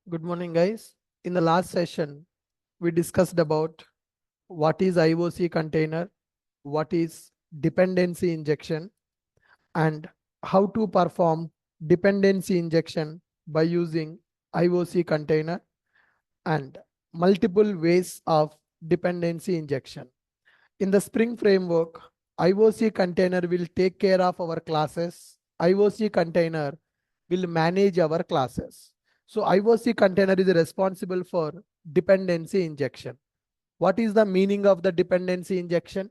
Good morning, guys. In the last session, we discussed about what is IOC container, what is dependency injection, and how to perform dependency injection by using IOC container and multiple ways of dependency injection. In the Spring framework, IOC container will take care of our classes. IOC container will manage our classes. So IOC container is responsible for dependency injection. What is the meaning of the dependency injection?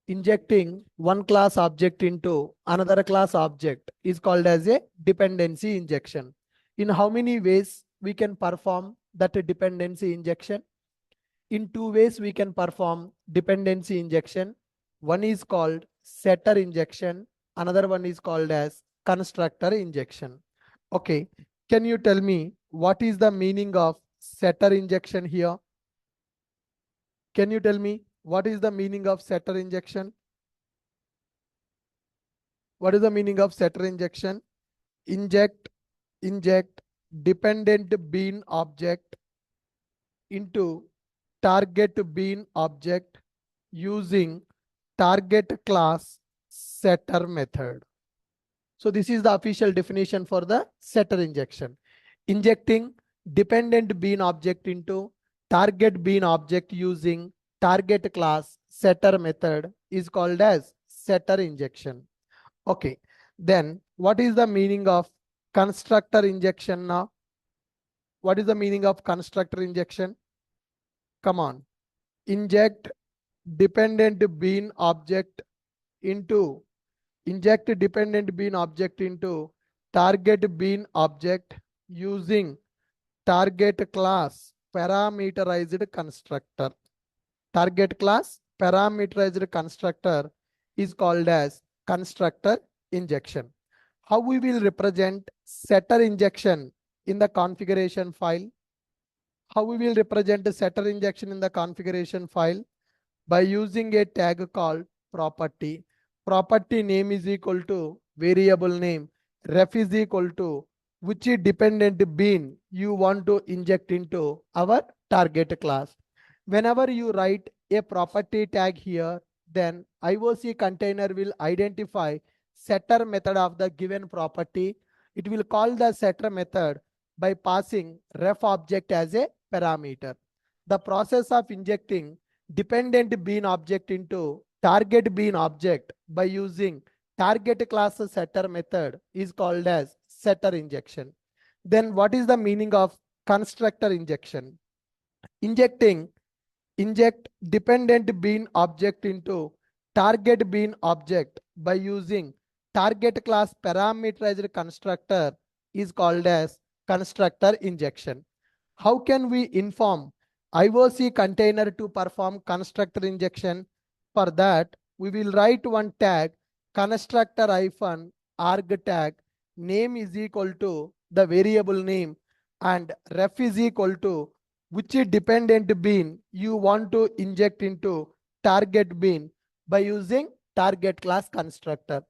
Injecting one class object into another class object is called as a dependency injection. In how many ways we can perform that dependency injection? In two ways we can perform dependency injection. One is called setter injection. Another one is called as constructor injection. Okay, can you tell me what is the meaning of setter injection here? Can you tell me what is the meaning of setter injection? What is the meaning of setter injection? Inject dependent bean object into target bean object using target class setter method. So this is the official definition for the setter injection. Injecting dependent bean object into target bean object using target class setter method is called as setter injection. Okay, then what is the meaning of constructor injection now? What is the meaning of constructor injection? Come on. Inject dependent bean object into target bean object using target class parameterized constructor. Target class parameterized constructor is called as constructor injection. How we will represent setter injection in the configuration file? How we will represent setter injection in the configuration file? By using a tag called property. Property name is equal to variable name. Ref is equal to which dependent bean you want to inject into our target class. Whenever you write a property tag here, then IOC container will identify setter method of the given property. It will call the setter method by passing ref object as a parameter. The process of injecting dependent bean object into target bean object by using target class setter method is called as setter injection. Then what is the meaning of constructor injection? Inject dependent bean object into target bean object by using target class parameterized constructor is called as constructor injection. How can we inform IOC container to perform constructor injection? For that, we will write one tag constructor -arg tag name is equal to the variable name and ref is equal to which dependent bean you want to inject into target bean by using target class constructor.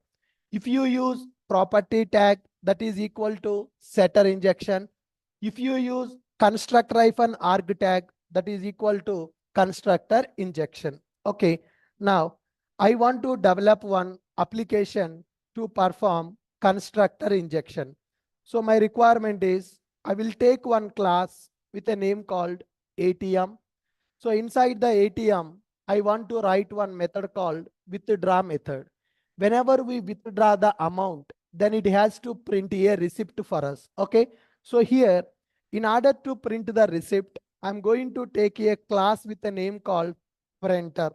If you use property tag, that is equal to setter injection. If you use constructor-arg tag, that is equal to constructor injection. Okay, now I want to develop one application to perform constructor injection. So my requirement is I will take one class with a name called ATM. So inside the ATM, I want to write one method called withdraw method. Whenever we withdraw the amount, then it has to print a receipt for us. Okay, so here, in order to print the receipt, I'm going to take a class with a name called printer.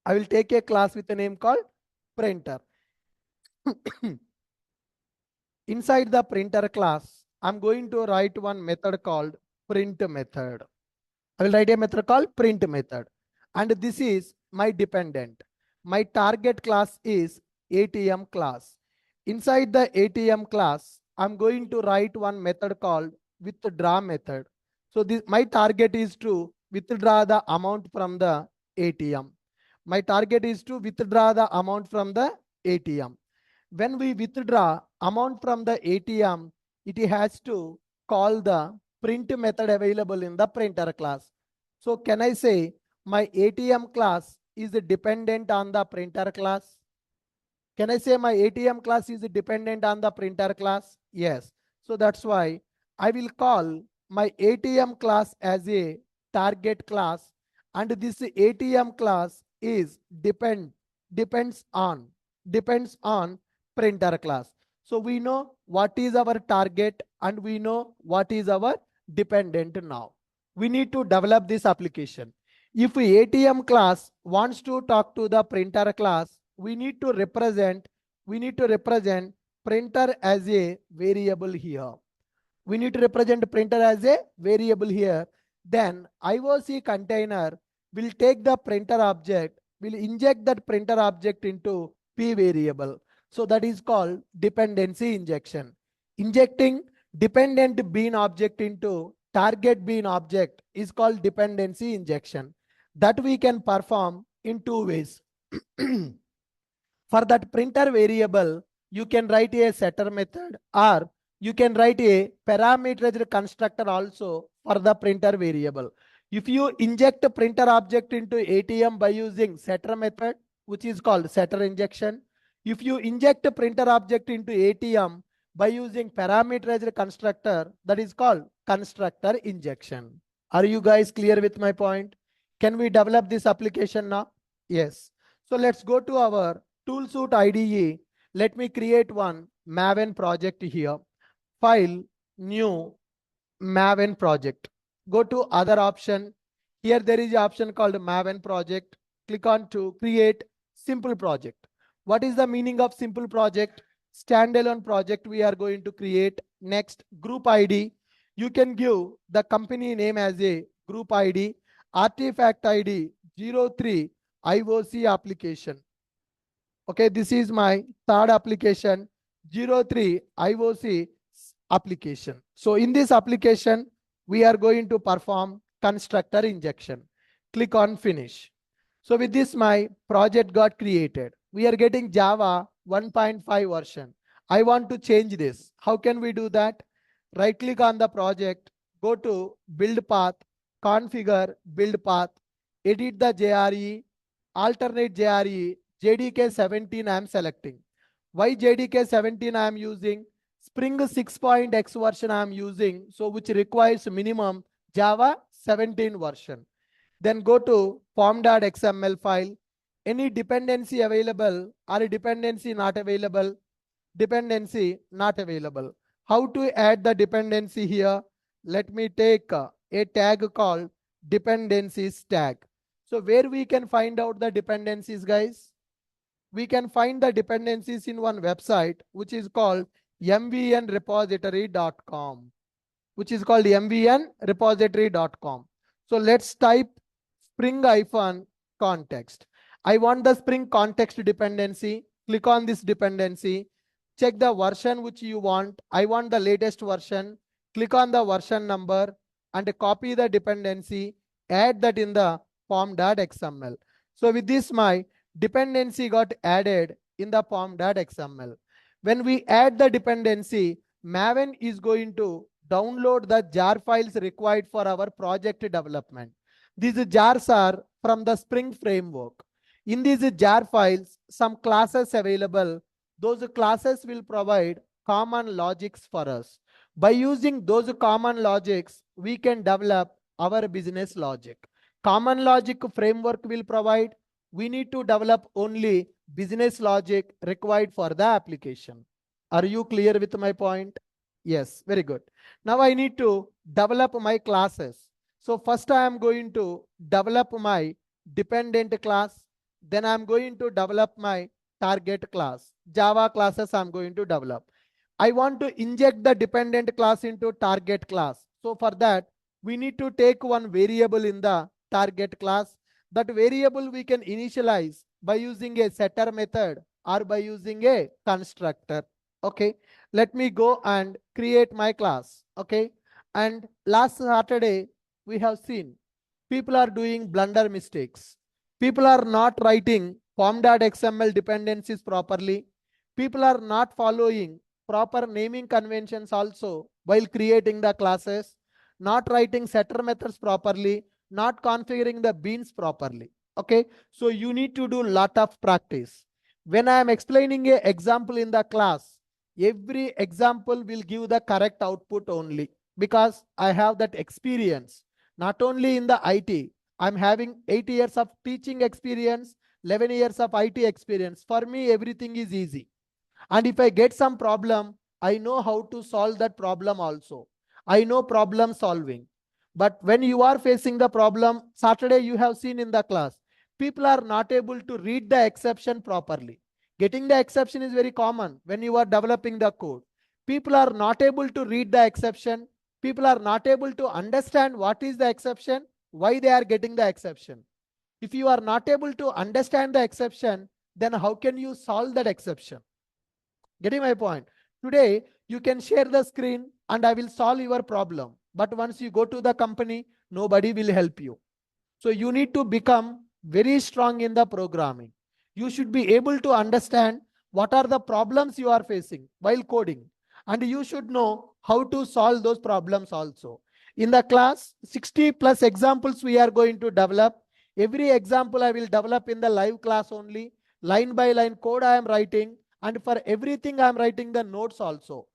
I will take a class with a name called printer. Inside the printer class, I'm going to write one method called print method. I will write a method called print method. And this is my dependent. My target class is ATM class. Inside the ATM class, I'm going to write one method called withdraw method. So my target is to withdraw the amount from the ATM. My target is to withdraw the amount from the ATM. When we withdraw amount from the ATM, it has to call the print method available in the printer class. So can I say my ATM class is dependent on the printer class? Can I say my ATM class is dependent on the printer class? Yes. So that's why I will call my ATM class as a target class, and this ATM class is depends on printer class. So we know what is our target and we know what is our dependent now. We need to develop this application. If ATM class wants to talk to the printer class, we need to represent printer as a variable here. We need to represent printer as a variable here. Then IOC container will take the printer object, will inject that printer object into P variable. So that is called dependency injection. Injecting dependent bean object into target bean object is called dependency injection. That we can perform in two ways. For that printer variable, you can write a setter method, or you can write a parameterized constructor also for the printer variable. If you inject a printer object into ATM by using setter method, which is called setter injection. If you inject a printer object into ATM by using parameterized constructor, that is called constructor injection. Are you guys clear with my point? Can we develop this application now? Yes. So let's go to our ToolSuite IDE. Let me create one Maven project here. File, new, Maven project. Go to other option. Here there is an option called Maven project. Click on to create simple project. What is the meaning of simple project? Standalone project we are going to create. Next, group ID. You can give the company name as a group ID. Artifact ID 03 IOC application. Okay, this is my third application, 03 IOC application. So in this application, we are going to perform constructor injection. Click on finish. So with this, my project got created. We are getting Java 1.5 version. I want to change this. How can we do that? Right click on the project, go to build path, configure build path, edit the JRE, alternate JRE, JDK 17 I am selecting. Why JDK 17 I am using? Spring 6.x version I am using, so which requires minimum Java 17 version. Then go to form.xml file. Any dependency available or dependency not available? Dependency not available. How to add the dependency here? Let me take a tag called dependencies tag. So where we can find out the dependencies, guys? We can find the dependencies in one website which is called mvnrepository.com, which is called mvnrepository.com. So let's type spring-context. I want the spring context dependency. Click on this dependency. Check the version which you want. I want the latest version. Click on the version number and copy the dependency. Add that in the form.xml. So with this, my dependency got added in the form.xml. When we add the dependency, Maven is going to download the jar files required for our project development. These jars are from the Spring framework. In these jar files, some classes available. Those classes will provide common logics for us. By using those common logics, we can develop our business logic. Common logic framework will provide. We need to develop only business logic required for the application. Are you clear with my point? Yes, very good. Now I need to develop my classes. So first I am going to develop my dependent class. Then I am going to develop my target class. Java classes I am going to develop. I want to inject the dependent class into target class. So for that, we need to take one variable in the target class. That variable we can initialize by using a setter method or by using a constructor. Okay, let me go and create my class. Okay, and last Saturday we have seen people are doing blunder mistakes. People are not writing form.xml dependencies properly. People are not following proper naming conventions also while creating the classes, not writing setter methods properly, not configuring the beans properly. Okay, so you need to do lot of practice. When I am explaining a example in the class, every example will give the correct output only because I have that experience. Not only in the IT, I'm having 8 years of teaching experience, 11 years of IT experience. For me, everything is easy. And if I get some problem, I know how to solve that problem also. I know problem solving. But when you are facing the problem, Saturday you have seen in the class, people are not able to read the exception properly. Getting the exception is very common when you are developing the code. People are not able to read the exception. People are not able to understand what is the exception, why they are getting the exception. If you are not able to understand the exception, then how can you solve that exception? Getting my point? Today, you can share the screen and I will solve your problem. But once you go to the company, nobody will help you. So you need to become very strong in the programming. You should be able to understand what are the problems you are facing while coding. And you should know how to solve those problems also. In the class, 60 plus examples we are going to develop. Every example I will develop in the live class only. Line by line code I am writing. And for everything I am writing the notes also.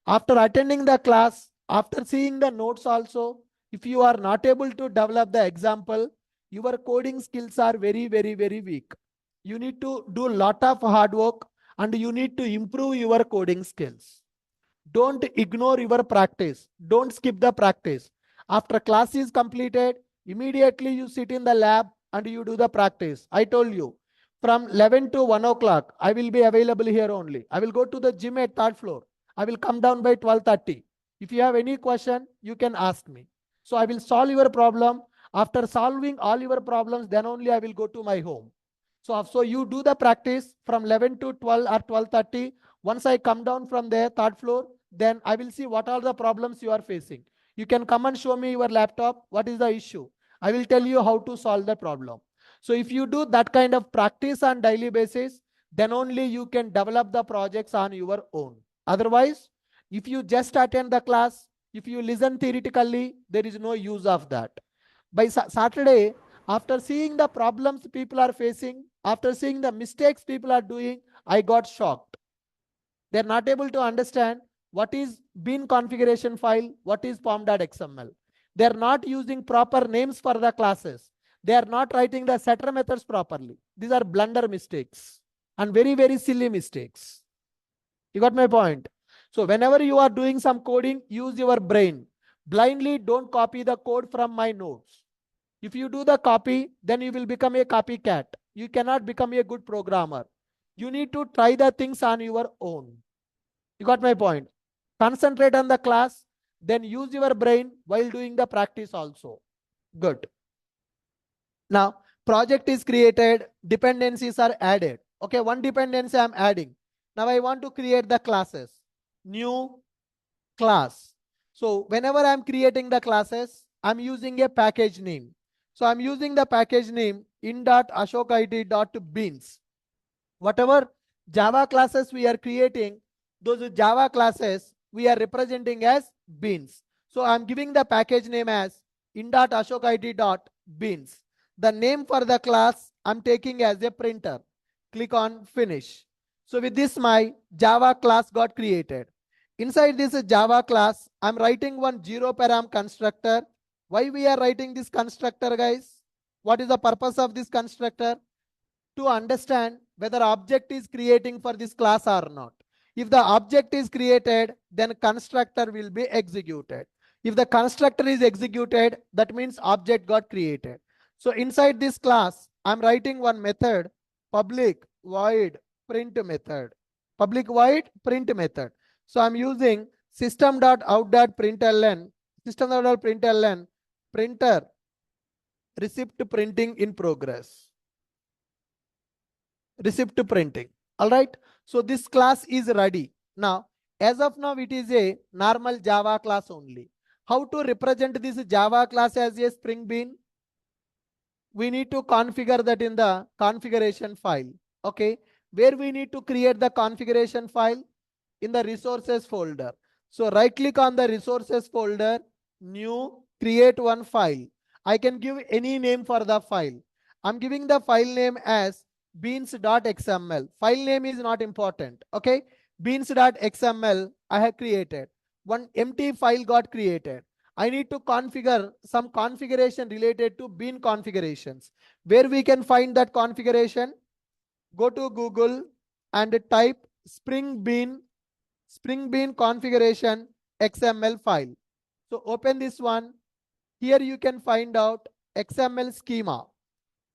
After attending the class, after seeing the notes also, if you are not able to develop the example, your coding skills are very, very, very weak. You need to do a lot of hard work and you need to improve your coding skills. Don't ignore your practice. Don't skip the practice. After class is completed, immediately you sit in the lab and you do the practice. I told you, from 11 to 1 o'clock, I will be available here only. I will go to the gym at third floor. I will come down by 12:30. If you have any question, you can ask me. So I will solve your problem. After solving all your problems, then only I will go to my home. So you do the practice from 11 to 12 or 12:30. Once I come down from there, third floor, then I will see what are the problems you are facing. You can come and show me your laptop. What is the issue? I will tell you how to solve the problem. So if you do that kind of practice on daily basis, then only you can develop the projects on your own. Otherwise, if you just attend the class, if you listen theoretically, there is no use of that. By Saturday, after seeing the problems people are facing, after seeing the mistakes people are doing, I got shocked. They're not able to understand what is bin configuration file, what is pom.xml. They're not using proper names for the classes. They are not writing the setter methods properly. These are blunder mistakes and very, very silly mistakes. You got my point? So whenever you are doing some coding, use your brain. Blindly don't copy the code from my notes. If you do the copy, then you will become a copycat. You cannot become a good programmer. You need to try the things on your own. You got my point? Concentrate on the class, then use your brain while doing the practice also. Good. Now, project is created, dependencies are added. Okay, one dependency I'm adding. Now I want to create the classes. New class. So whenever I'm creating the classes, I'm using a package name. So I'm using the package name in.ashokid.beans. Whatever Java classes we are creating, those Java classes we are representing as beans. So I'm giving the package name as in.ashokid.beans. The name for the class I'm taking as a printer. Click on finish. So with this, my Java class got created. Inside this Java class, I'm writing one zero param constructor. Why we are writing this constructor, guys? What is the purpose of this constructor? To understand whether object is creating for this class or not. If the object is created, then constructor will be executed. If the constructor is executed, that means object got created. So inside this class, I'm writing one method, public void print method. Public void print method. So I'm using system.out.println, system.out.println, printer, receipt printing in progress. Receipt printing. All right. So this class is ready. Now, as of now, it is a normal Java class only. How to represent this Java class as a Spring Bean? We need to configure that in the configuration file. Okay. Where we need to create the configuration file? in the resources folder. So right click on the resources folder, new, create one file. I can give any name for the file. I'm giving the file name as beans.xml. File name is not important. Okay. Beans.xml I have created. One empty file got created. I need to configure some configuration related to bean configurations. Where we can find that configuration? Go to Google and type Spring Bean configuration XML file. So open this one. Here you can find out XML schema.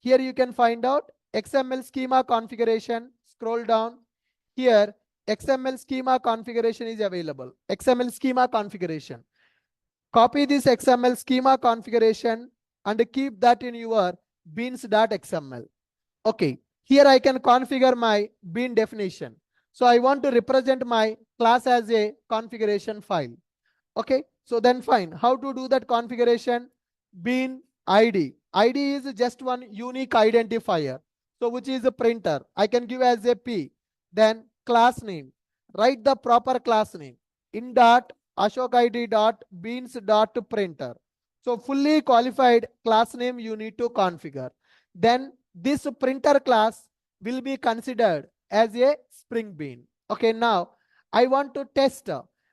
Here you can find out XML schema configuration. Scroll down. Here XML schema configuration is available. XML schema configuration. Copy this XML schema configuration and keep that in your beans.xml. Okay, here I can configure my bean definition. So I want to represent my class as a configuration file. Okay, so then fine. How to do that configuration? Bean ID. ID is just one unique identifier. So which is a printer. I can give as a P. Then class name. Write the proper class name. In dot Ashok ID dot beans dot printer. So fully qualified class name you need to configure. Then this printer class will be considered as a Spring Bean. Okay, now I want to test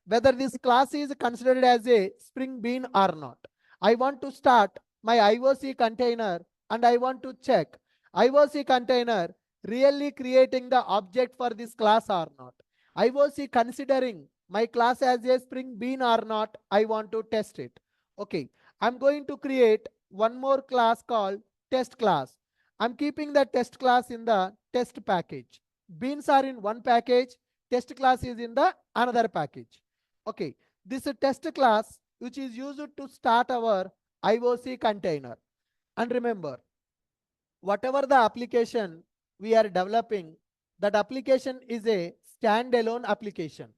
whether this class is considered as a Spring Bean or not. I want to start my IOC container and I want to check IOC container really creating the object for this class or not. IOC considering my class as a Spring Bean or not, I want to test it. Okay, I'm going to create one more class called test class. I'm keeping the test class in the test package. Beans are in one package, test class is in the another package. Okay, this is test class which is used to start our IOC container. And remember, whatever the application we are developing, that application is a standalone application.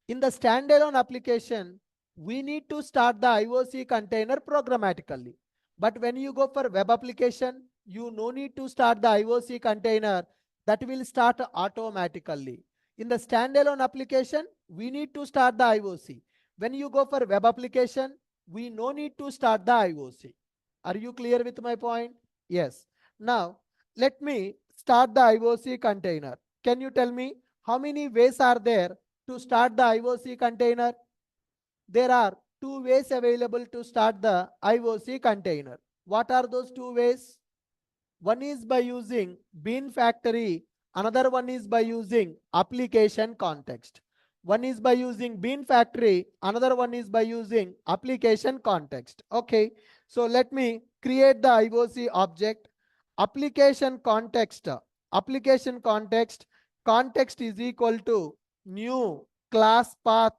In the standalone application, we need to start the IOC container programmatically. But when you go for web application, you no need to start the IOC container, that will start automatically. In the standalone application, we need to start the IOC. When you go for web application, we no need to start the IOC. Are you clear with my point? Yes. Now, let me start the IOC container. Can you tell me how many ways are there to start the IOC container? There are two ways available to start the IOC container. What are those two ways? One is by using Bean Factory, another one is by using application context. One is by using Bean Factory, another one is by using application context. Okay, so let me create the IOC object. Application context. Application context. Context is equal to new class path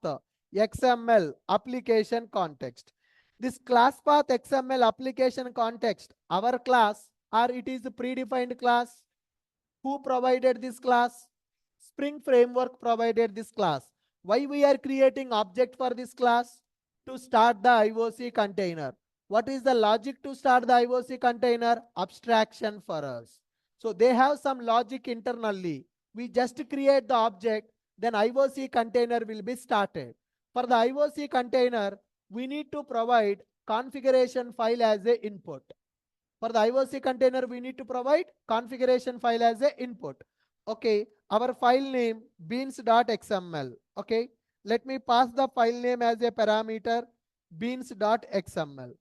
XML application context. This class path XML application context, our class, or it is a predefined class. Who provided this class? Spring Framework provided this class. Why we are creating object for this class? To start the IOC container. What is the logic to start the IOC container? Abstraction for us. So they have some logic internally. We just create the object, then IOC container will be started. For the IOC container, we need to provide configuration file as a input. For the IOC container, we need to provide configuration file as a input. Okay, our file name beans.xml. Okay, let me pass the file name as a parameter beans.xml.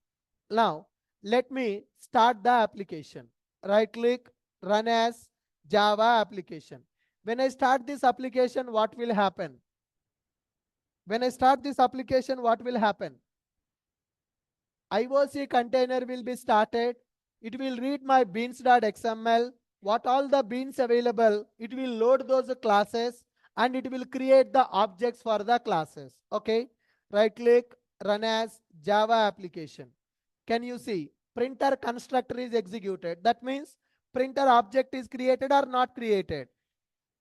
Now, let me start the application. Right click, run as Java application. When I start this application, what will happen? When I start this application, what will happen? IOC container will be started. It will read my beans.xml. What all the beans available, it will load those classes and it will create the objects for the classes. Okay. Right click, run as Java application. Can you see? Printer constructor is executed. That means printer object is created or not created.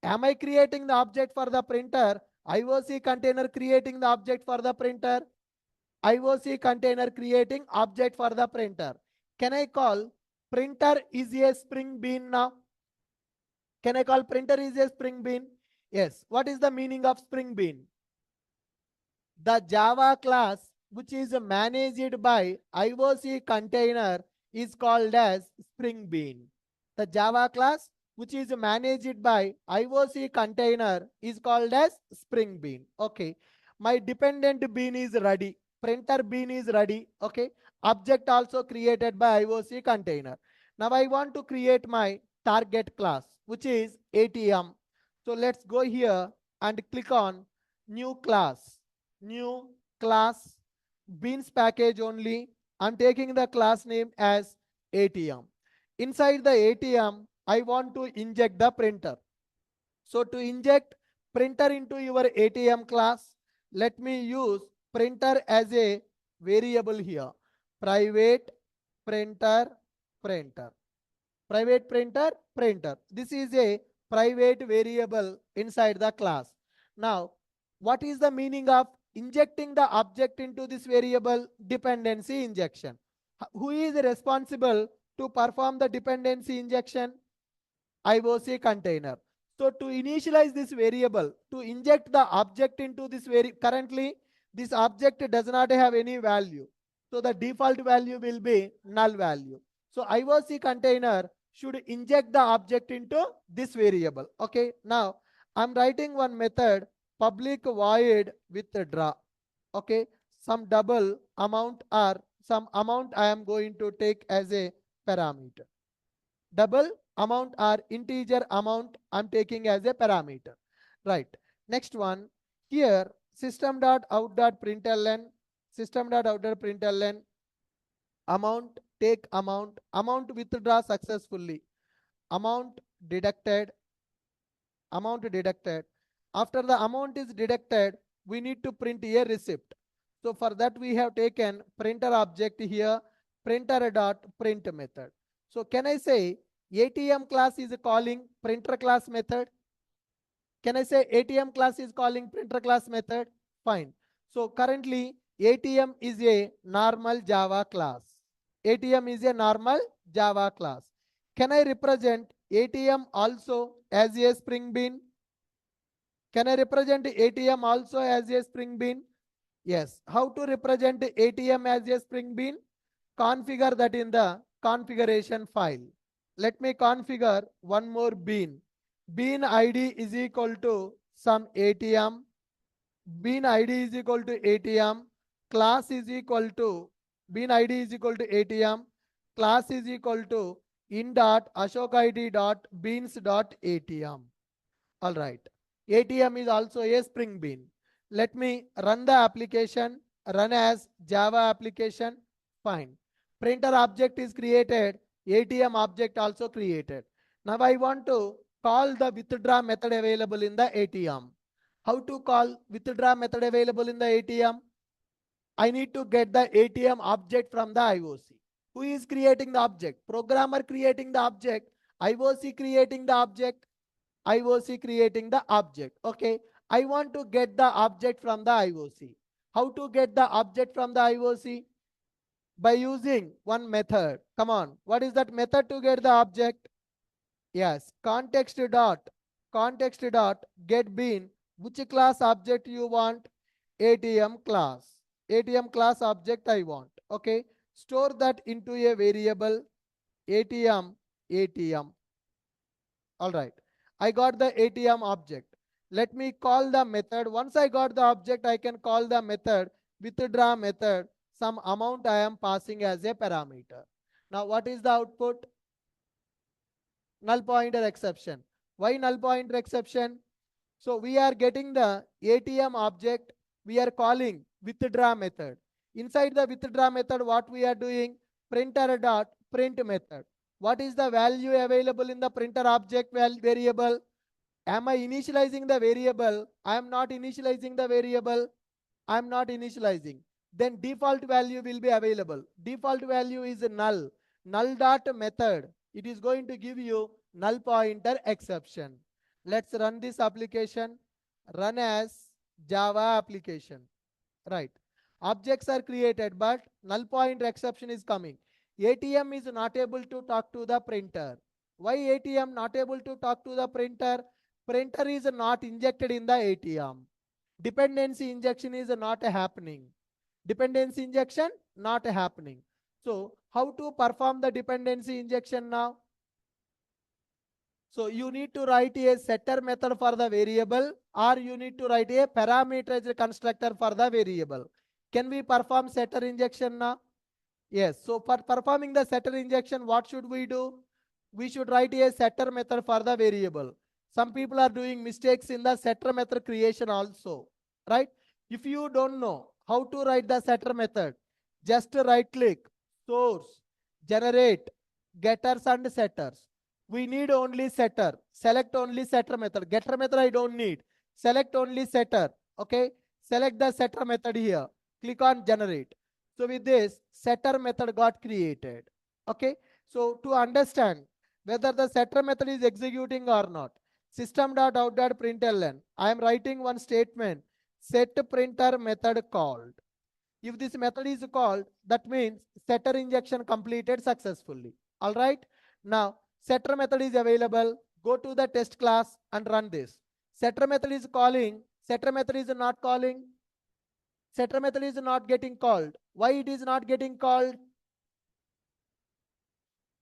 Am I creating the object for the printer? IOC container creating the object for the printer. IOC container creating object for the printer. Can I call printer is a Spring Bean now? Can I call printer is a Spring Bean? Yes. What is the meaning of Spring Bean? The Java class which is managed by IOC container is called as Spring Bean. The Java class which is managed by IOC container is called as Spring Bean. Okay. My dependent bean is ready. Printer bean is ready. Okay. Object also created by IOC container. Now I want to create my target class which is ATM. So let's go here and click on new class. New class beans package only. I'm taking the class name as ATM. Inside the ATM, I want to inject the printer. So to inject printer into your ATM class, let me use printer as a variable here. Private printer, printer. Private printer, printer. This is a private variable inside the class. Now, what is the meaning of injecting the object into this variable? Dependency injection. Who is responsible to perform the dependency injection? IOC container. So to initialize this variable, to inject the object into this currently this object does not have any value. So the default value will be null value. So IOC container should inject the object into this variable. Okay. Now I'm writing one method public void withdraw. Okay. Some double amount or some amount I am going to take as a parameter. Double amount or integer amount I'm taking as a parameter. Right. Next one here system.out.println system.out.println amount take amount withdraw successfully amount deducted after the amount is deducted we need to print a receipt. So for that we have taken printer object here printer dot print method. So can I say ATM class is calling printer class method? Can I say ATM class is calling printer class method? Fine. So currently ATM is a normal Java class. ATM is a normal Java class. Can I represent ATM also as a Spring Bean? Can I represent ATM also as a Spring Bean? Yes. How to represent ATM as a Spring Bean? Configure that in the configuration file. Let me configure one more bean. Bean ID is equal to some ATM. Bean ID is equal to ATM. Class is equal to bean ID is equal to ATM. Class is equal to in dot ashok id dot beans dot ATM. All right. ATM is also a Spring Bean. Let me run the application. Run as Java application. Fine. Printer object is created. ATM object also created. Now I want to call the withdraw method available in the ATM. How to call withdraw method available in the ATM? I need to get the ATM object from the IOC. Who is creating the object? Programmer creating the object. IOC creating the object. IOC creating the object. Okay. I want to get the object from the IOC. How to get the object from the IOC? By using one method. Come on. What is that method to get the object? Yes. Context dot get bean. Which class object you want? ATM class. ATM class object I want. Okay. Store that into a variable ATM. All right. I got the ATM object. Let me call the method. Once I got the object, I can call the method withdraw method. Some amount I am passing as a parameter. Now what is the output? Null pointer exception. Why null pointer exception? So we are getting the ATM object. We are calling withdraw method. Inside the withdraw method, what we are doing? Printer dot print method. What is the value available in the printer object variable? Am I initializing the variable? I am not initializing the variable. I am not initializing. Then default value will be available. Default value is null. Null dot method. It is going to give you null pointer exception. Let's run this application. Run as Java application. Right. Objects are created, but null pointer exception is coming. ATM is not able to talk to the printer. Why ATM not able to talk to the printer? Printer is not injected in the ATM. Dependency injection is not happening. Dependency injection not happening. So how to perform the dependency injection now? So you need to write a setter method for the variable, or you need to write a parameterized constructor for the variable. Can we perform setter injection now? Yes. So for performing the setter injection, what should we do? We should write a setter method for the variable. Some people are doing mistakes in the setter method creation also, right? If you don't know how to write the setter method, just right click, source, generate, getters and setters. We need only setter. Select only setter method. Getter method I don't need. Select only setter. Okay. Select the setter method here. Click on generate. So with this, setter method got created. Okay. So to understand whether the setter method is executing or not, system.out.println, I am writing one statement, set printer method called. If this method is called, that means setter injection completed successfully. All right. Now, setter method is available. Go to the test class and run this. Setter method is calling. Setter method is not calling. Setter method is not getting called. Why it is not getting called?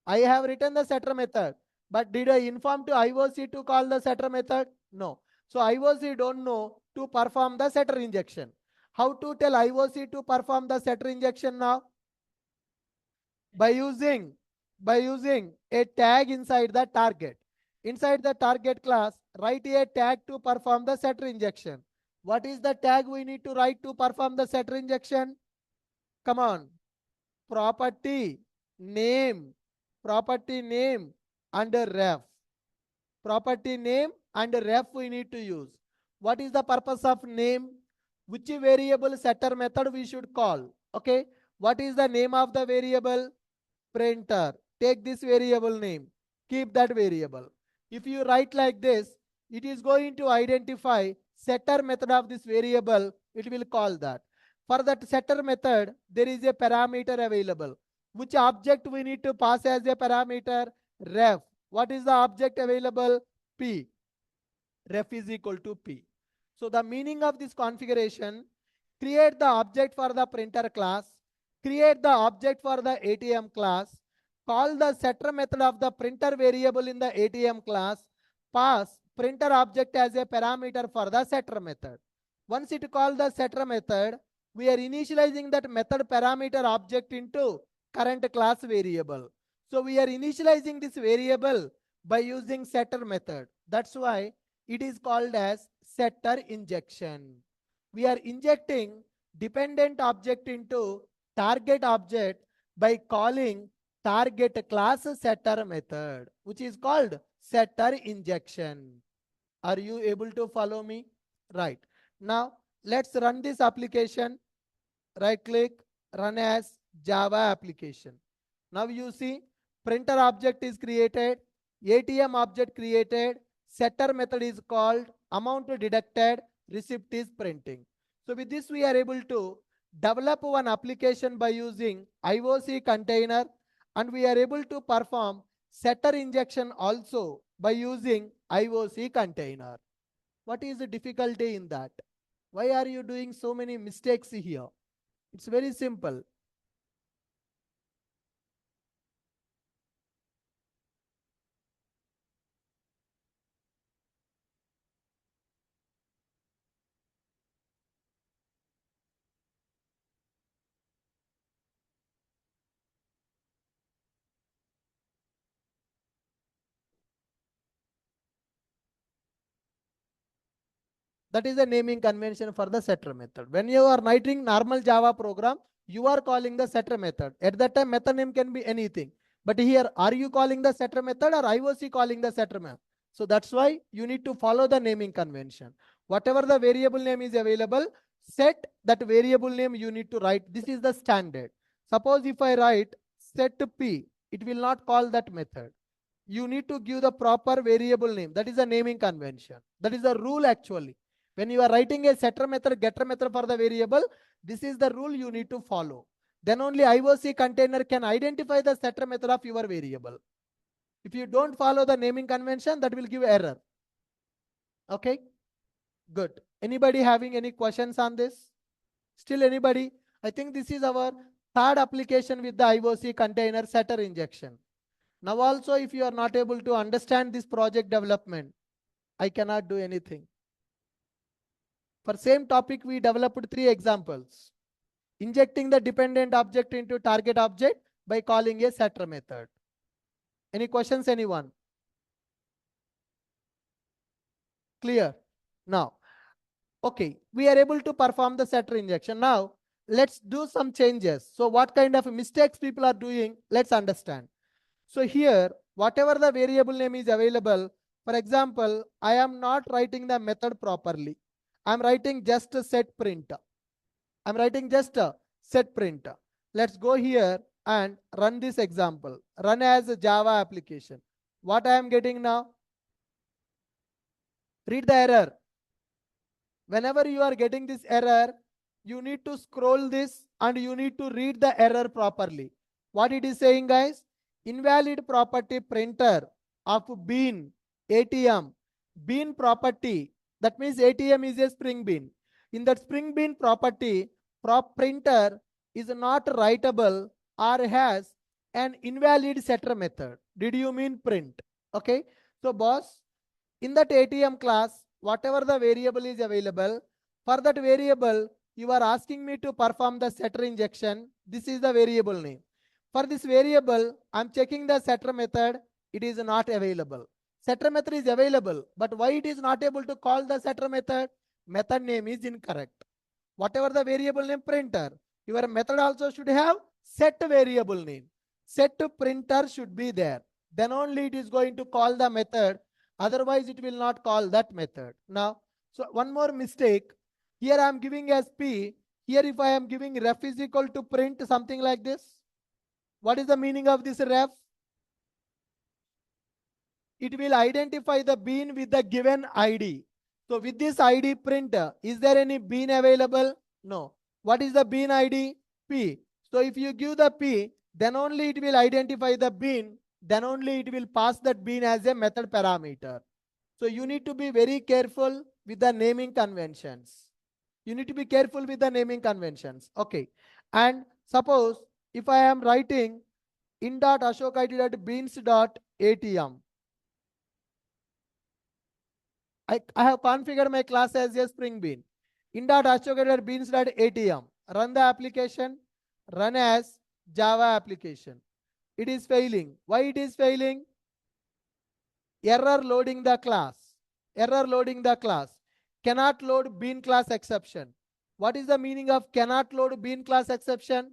I have written the setter method, but did I inform to IOC to call the setter method? No. So IOC don't know to perform the setter injection. How to tell IOC to perform the setter injection now? By using a tag inside the target. Inside the target class, write a tag to perform the setter injection. What is the tag we need to write to perform the setter injection? Come on. Property name, property name and a ref. Property name and a ref we need to use. What is the purpose of name? Which variable setter method we should call? Okay. What is the name of the variable? Printer. Take this variable name. Keep that variable. If you write like this, it is going to identify setter method of this variable. It will call that. For that setter method, there is a parameter available. Which object we need to pass as a parameter? Ref. What is the object available? P. Ref is equal to P. So the meaning of this configuration, create the object for the printer class, create the object for the ATM class, call the setter method of the printer variable in the ATM class, pass printer object as a parameter for the setter method. Once it call the setter method, we are initializing that method parameter object into current class variable. So we are initializing this variable by using setter method. That's why it is called as setter injection. We are injecting dependent object into target object by calling target class setter method, which is called setter injection. Are you able to follow me? Right. Now, let's run this application. Right click, run as Java application. Now you see printer object is created, ATM object created, setter method is called, amount deducted, receipt is printing. So with this we are able to develop one application by using IOC container, and we are able to perform setter injection also by using IOC container. What is the difficulty in that? Why are you doing so many mistakes here? It's very simple. That is the naming convention for the setter method. When you are writing normal Java program, you are calling the setter method. At that time, method name can be anything. But here, are you calling the setter method or IOC calling the setter method? So that's why you need to follow the naming convention. Whatever the variable name is available, set that variable name you need to write. This is the standard. Suppose if I write set P, it will not call that method. You need to give the proper variable name. That is the naming convention. That is the rule actually. When you are writing a setter method, getter method for the variable, this is the rule you need to follow. Then only IOC container can identify the setter method of your variable. If you don't follow the naming convention, that will give error. Okay. Good. Anybody having any questions on this? Still anybody? I think this is our third application with the IOC container setter injection. Now also, if you are not able to understand this project development, I cannot do anything. For same topic, we developed 3 examples. Injecting the dependent object into target object by calling a setter method. Any questions, anyone? Clear? Now, okay, we are able to perform the setter injection. Now, let's do some changes. So what kind of mistakes people are doing, let's understand. So here, whatever the variable name is available, for example, I am not writing the method properly. I'm writing just a set print. I'm writing just a set print. Let's go here and run this example. Run as a Java application. What I am getting now? Read the error. Whenever you are getting this error, you need to scroll this and you need to read the error properly. What it is saying, guys? Invalid property printer of bean ATM. Bean property, that means ATM is a spring bean. In that spring bean property, printer is not writable or has an invalid setter method. Did you mean print? Okay. So boss, in that ATM class, whatever the variable is available, for that variable, you are asking me to perform the setter injection. This is the variable name. For this variable, I'm checking the setter method. It is not available. Setter method is available, but why it is not able to call the setter method? Method name is incorrect. Whatever the variable name printer, your method also should have set variable name. Set printer should be there. Then only it is going to call the method. Otherwise, it will not call that method. Now, so one more mistake. Here I am giving as P. Here if I am giving ref is equal to print something like this. What is the meaning of this ref? It will identify the bean with the given ID. So with this ID print, is there any bean available? No. What is the bean ID? P. So if you give the P, then only it will identify the bean. Then only it will pass that bean as a method parameter. So you need to be very careful with the naming conventions. You need to be careful with the naming conventions. Okay. And suppose if I am writing in.ashokid.beans.atm, I have configured my class as a spring bean. In.ashokid.beans.atm. Run the application. Run as Java application. It is failing. Why it is failing? Error loading the class. Error loading the class. Cannot load bean class exception. What is the meaning of cannot load bean class exception?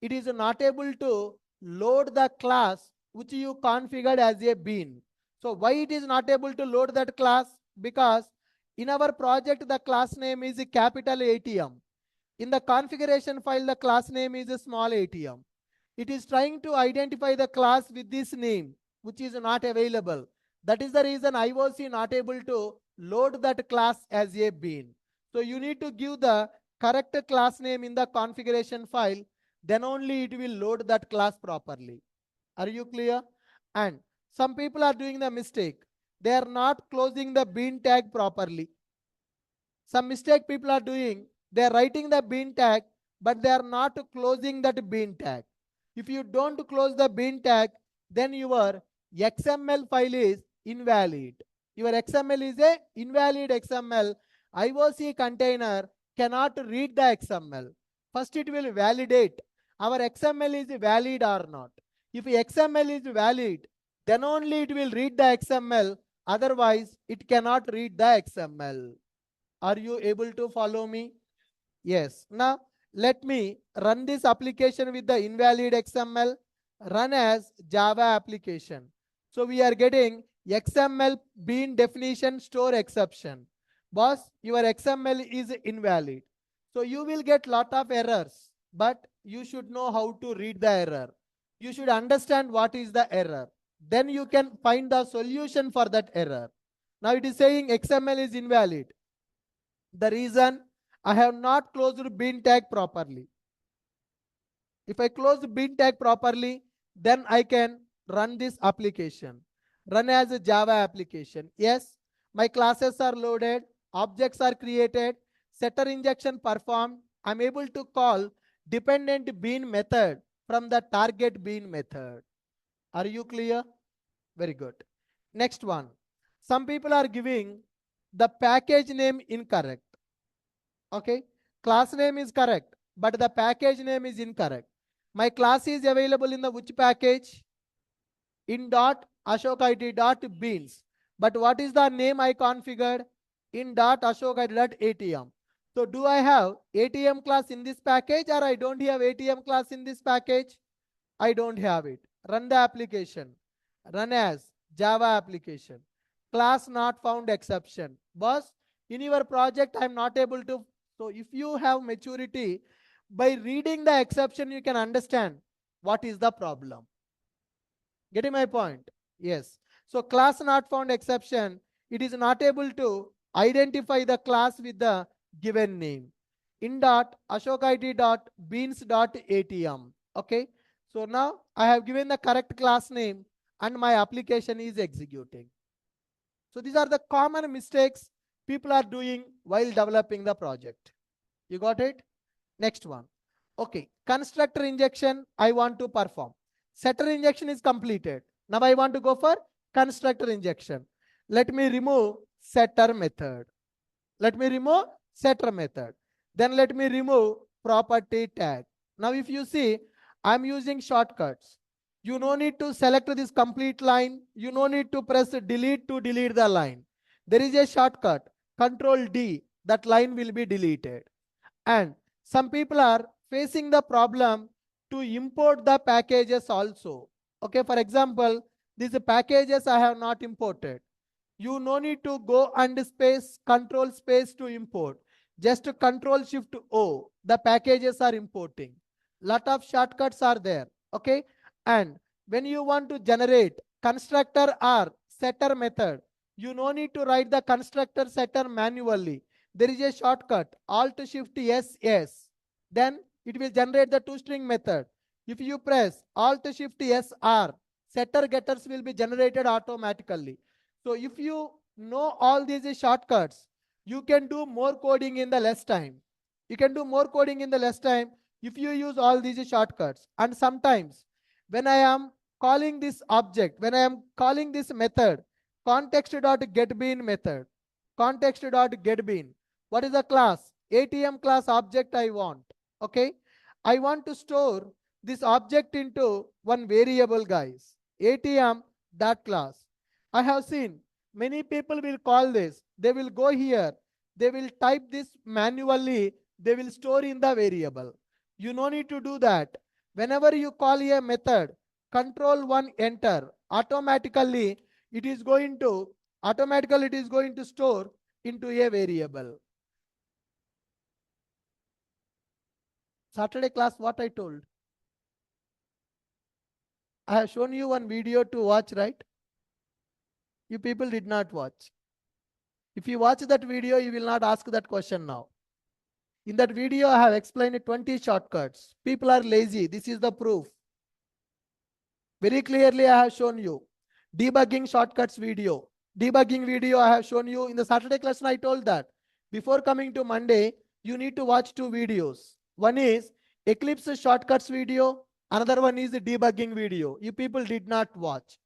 It is not able to load the class which you configured as a bean. So why it is not able to load that class? Because in our project the class name is capital ATM. In the configuration file the class name is a small ATM. It is trying to identify the class with this name which is not available. That is the reason IOC not able to load that class as a bean. So you need to give the correct class name in the configuration file, then only it will load that class properly. Are you clear? And some people are doing the mistake. They are not closing the bean tag properly. Some mistake people are doing, they are writing the bean tag, but they are not closing that bean tag. If you don't close the bean tag, then your XML file is invalid. Your XML is a invalid XML. IOC container cannot read the XML. First it will validate our XML is valid or not. If XML is valid, then only it will read the XML. Otherwise, it cannot read the XML. Are you able to follow me? Yes. Now, let me run this application with the invalid XML. Run as Java application. So we are getting XML bean definition store exception. Boss, your XML is invalid. So you will get lot of errors, but you should know how to read the error. You should understand what is the error. Then you can find the solution for that error. Now it is saying XML is invalid. The reason I have not closed bean tag properly. If I close bean tag properly, then I can run this application. Run as a Java application. Yes, my classes are loaded. objects are created, setter injection performed. I'm able to call dependent bean method from the target bean method. Are you clear? Very good. Next one. Some people are giving the package name incorrect. Okay. Class name is correct, but the package name is incorrect. My class is available in the which package? In dot ashok id dot beans. But what is the name I configured? In dot ashok id dot atm. So do I have ATM class in this package or I don't have ATM class in this package? I don't have it. Run the application. Run as Java application. Class not found exception. Boss, in your project, I'm not able to. So if you have maturity, by reading the exception, you can understand what is the problem. Getting my point? Yes. So class not found exception, it is not able to identify the class with the given name. In dot ashok id dot beans dot atm. Okay. So now I have given the correct class name and my application is executing. So these are the common mistakes people are doing while developing the project. You got it? Next one. Okay. Constructor injection I want to perform. Setter injection is completed. Now I want to go for constructor injection. Let me remove setter method. Let me remove setter method. Then let me remove property tag. Now if you see, I'm using shortcuts. You no need to select this complete line. You no need to press delete to delete the line. There is a shortcut, Control D, that line will be deleted. And some people are facing the problem to import the packages also. Okay, for example, these packages I have not imported. You no need to go and space control space to import. Just control shift O. The packages are importing. Lot of shortcuts are there. Okay. And when you want to generate constructor or setter method, you no need to write the constructor setter manually. There is a shortcut Alt Shift S S. Then it will generate the toString method. If you press Alt Shift S R, setter getters will be generated automatically. So if you know all these shortcuts, you can do more coding in the less time. You can do more coding in the less time if you use all these shortcuts. And sometimes when I am calling this object, when I am calling this method, context.getBean method, context.getBean, what is the class? ATM class object I want. Okay. I want to store this object into one variable, guys. ATM that class. I have seen many people will call this. They will go here. They will type this manually. They will store in the variable. You no need to do that. Whenever you call a method, control 1 enter. Automatically it is going to store into a variable. Saturday class, what I told. I have shown you one video to watch, right? You people did not watch. If you watch that video, you will not ask that question now. In that video, I have explained 20 shortcuts. People are lazy. This is the proof. Very clearly, I have shown you. Debugging shortcuts video. Debugging video I have shown you. In the Saturday class, I told that. Before coming to Monday, you need to watch 2 videos. One is Eclipse shortcuts video. Another one is the debugging video. You people did not watch.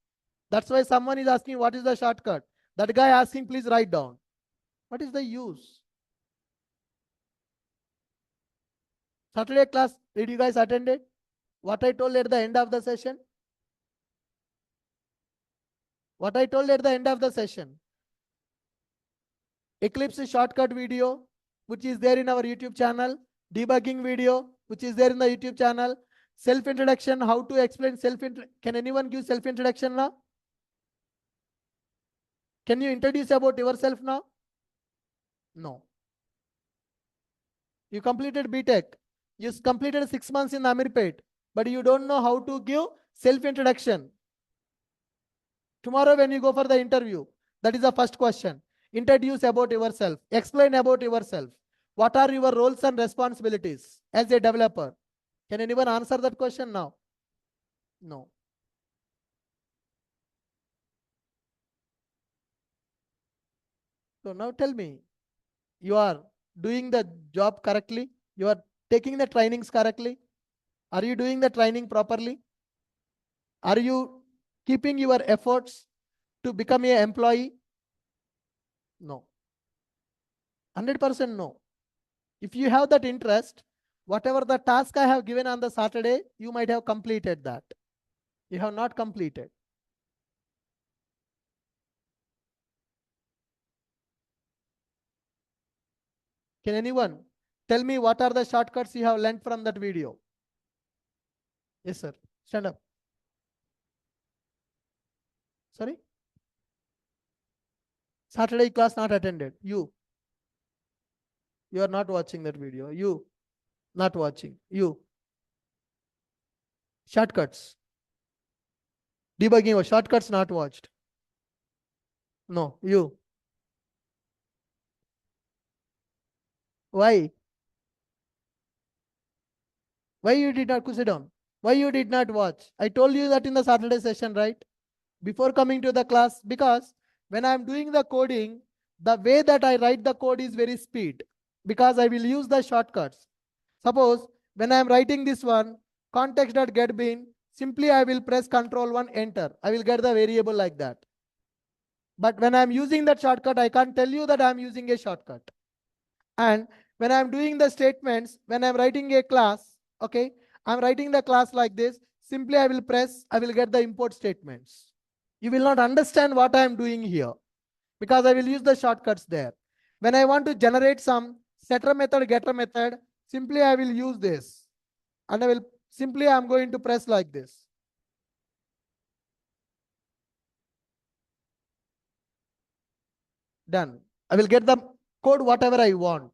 That's why someone is asking what is the shortcut. That guy asking, please write down. What is the use? Saturday class, did you guys attend it? What I told at the end of the session? What I told at the end of the session? Eclipse shortcut video, which is there in our YouTube channel. Debugging video, which is there in the YouTube channel. Self-introduction, how to explain self-introduction. Can anyone give self-introduction now? Can you introduce about yourself now? No. You completed BTech. You completed 6 months in Amirpet, but you don't know how to give self-introduction. Tomorrow when you go for the interview, that is the first question. Introduce about yourself. Explain about yourself. What are your roles and responsibilities as a developer? Can anyone answer that question now? No. So now tell me, You are doing the job correctly? You are taking the trainings correctly? Are you doing the training properly? Are you keeping your efforts to become an employee? No. 100% no. If you have that interest, whatever the task I have given on the Saturday, you might have completed that. You have not completed. Can anyone tell me what are the shortcuts you have learned from that video? Yes, sir. Stand up. Sorry? Saturday class not attended. You are not watching that video. You not watching. You. Shortcuts. Debugging or shortcuts not watched. No, you. Why? Why you did not sit down? Why you did not watch? I told you that in the Saturday session, right? Before coming to the class, because when I'm doing the coding, the way that I write the code is very speed, because I will use the shortcuts. Suppose when I'm writing this one, context.getBean, simply I will press Control 1, enter. I will get the variable like that. But when I'm using that shortcut, I can't tell you that I'm using a shortcut. And when I'm doing the statements, when I'm writing a class, okay, I'm writing the class like this. Simply I will press, I will get the import statements. You will not understand what I am doing here because I will use the shortcuts there. When I want to generate some setter method, getter method, simply I will use this. And I will simply I'm going to press like this. Done. I will get the code whatever I want.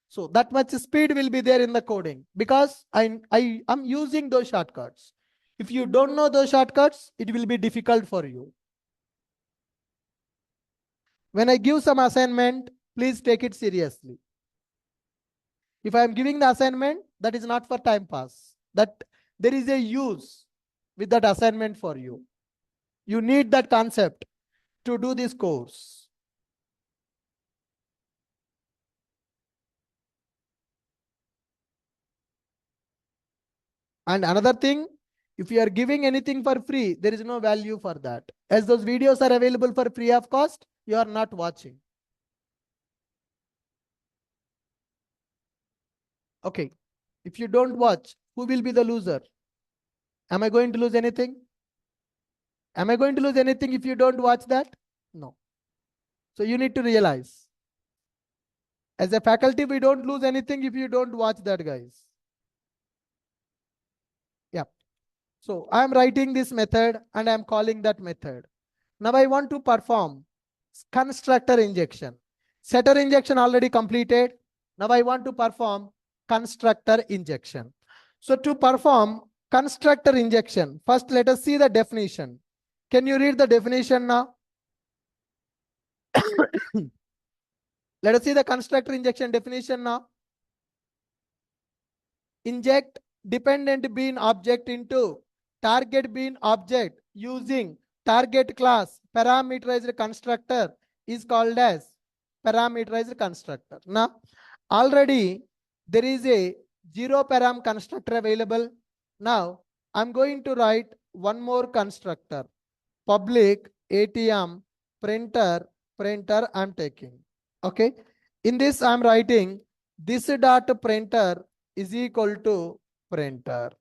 So that much speed will be there in the coding because I am using those shortcuts. If you don't know those shortcuts, it will be difficult for you. When I give some assignment, please take it seriously. If I am giving the assignment, that is not for time pass. That there is a use with that assignment for you. You need that concept to do this course. And another thing, if you are giving anything for free, there is no value for that. As those videos are available for free of cost, you are not watching. Okay. If you don't watch, who will be the loser? Am I going to lose anything? Am I going to lose anything if you don't watch that? No. So you need to realize. As a faculty, we don't lose anything if you don't watch that, guys. Yeah. So I'm writing this method and I'm calling that method. Now I want to perform constructor injection. Setter injection already completed. Now I want to perform constructor injection. So to perform constructor injection, first let us see the definition. Can you read the definition now? Let us see the constructor injection definition now. Inject dependent bean object into target bean object using target class parameterized constructor is called as parameterized constructor. Now, already there is a zero param constructor available. Now, I'm going to write one more constructor. Public ATM printer I'm taking. Okay. In this, I'm writing this dot printer is equal to printer.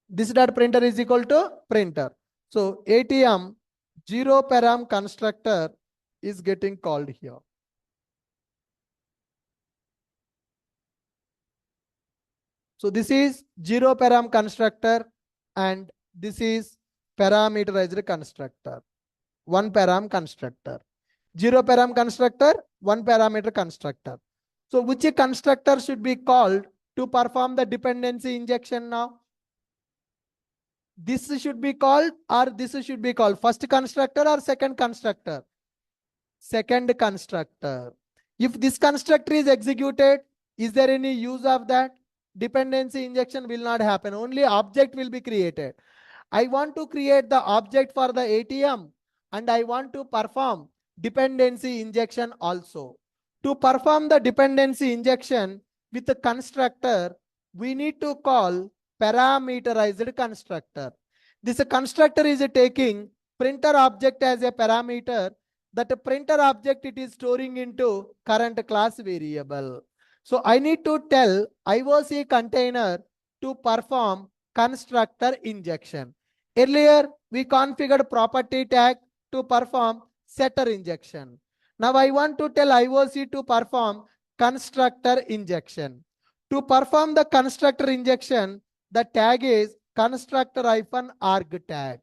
This dot printer is equal to printer. So ATM zero param constructor is getting called here. So this is zero param constructor and this is parameterized constructor. One param constructor. Zero param constructor, one parameter constructor. So which constructor should be called to perform the dependency injection now? This should be called or this should be called first constructor or second constructor? Second constructor. If this constructor is executed, is there any use of that? Dependency injection will not happen. Only object will be created. I want to create the object for the ATM and I want to perform dependency injection also. To perform the dependency injection with the constructor, we need to call parameterized constructor. This constructor is taking printer object as a parameter. That printer object it is storing into current class variable. So I need to tell IOC container to perform constructor injection. Earlier, we configured property tag to perform setter injection. Now I want to tell IOC to perform constructor injection. To perform the constructor injection, the tag is constructor-arg tag.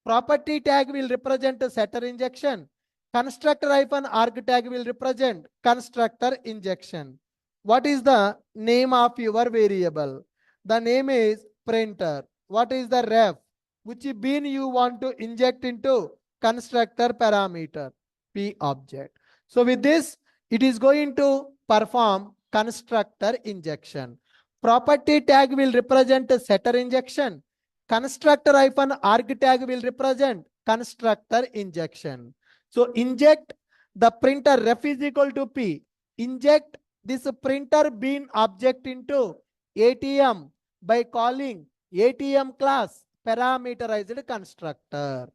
Property tag will represent a setter injection. Constructor-arg tag will represent constructor injection. What is the name of your variable? The name is printer. What is the ref? Which bin you want to inject into constructor parameter? P object. So with this, it is going to perform constructor injection. Property tag will represent a setter injection. Constructor-arg tag will represent constructor injection. So inject the printer ref is equal to P. Inject this printer bin object into ATM by calling ATM class parameterized constructor.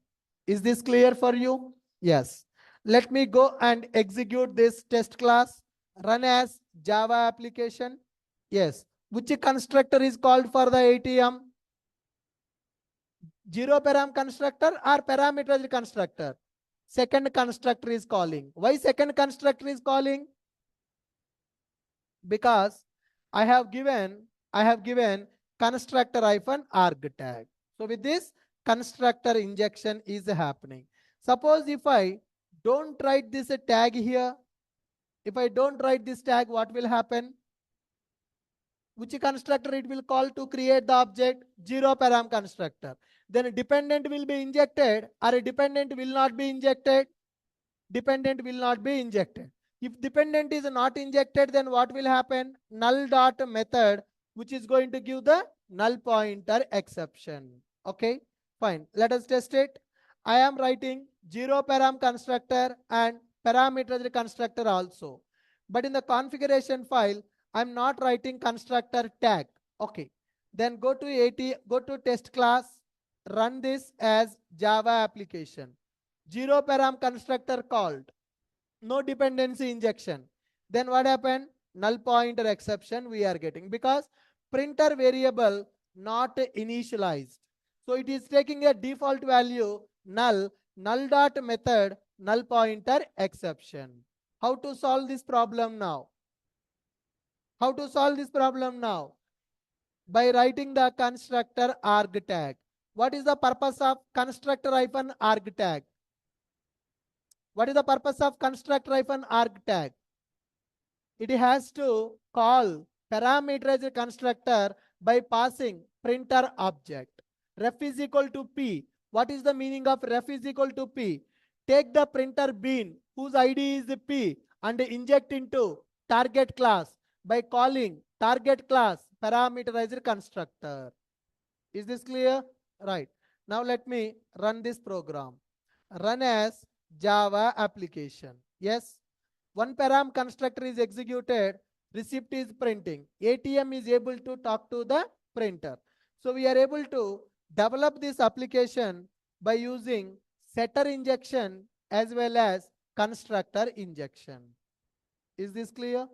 Is this clear for you? Yes. Let me go and execute this test class. Run as Java application. Yes. Which constructor is called for the ATM? Zero param constructor or parameterized constructor? Second constructor is calling. Why second constructor is calling? Because I have given constructor-arg tag. So with this, constructor injection is happening. Suppose if I don't write this tag here, if I don't write this tag, what will happen? Which constructor it will call to create the object? Zero param constructor. Then a dependent will be injected or a dependent will not be injected? Dependent will not be injected. If dependent is not injected, then what will happen? Null dot method, which is going to give the null pointer exception. Okay, fine. Let us test it. I am writing zero param constructor and parameterized constructor also. But in the configuration file, I'm not writing constructor tag. Okay. Then go to test class, run this as Java application. Zero param constructor called. No dependency injection. Then what happened? Null pointer exception we are getting because printer variable not initialized. So it is taking a default value null dot method null pointer exception. How to solve this problem now? How to solve this problem now? By writing the constructor arg tag. What is the purpose of constructor-arg tag? What is the purpose of constructor-arg tag? It has to call parameterized constructor by passing printer object. Ref is equal to P. What is the meaning of ref is equal to P? Take the printer bin whose ID is P and inject into target class by calling target class parameterized constructor. Is this clear? Right. Now let me run this program. Run as Java application. Yes. One param constructor is executed, receipt is printing. ATM is able to talk to the printer. So we are able to develop this application by using setter injection as well as constructor injection. Is this clear?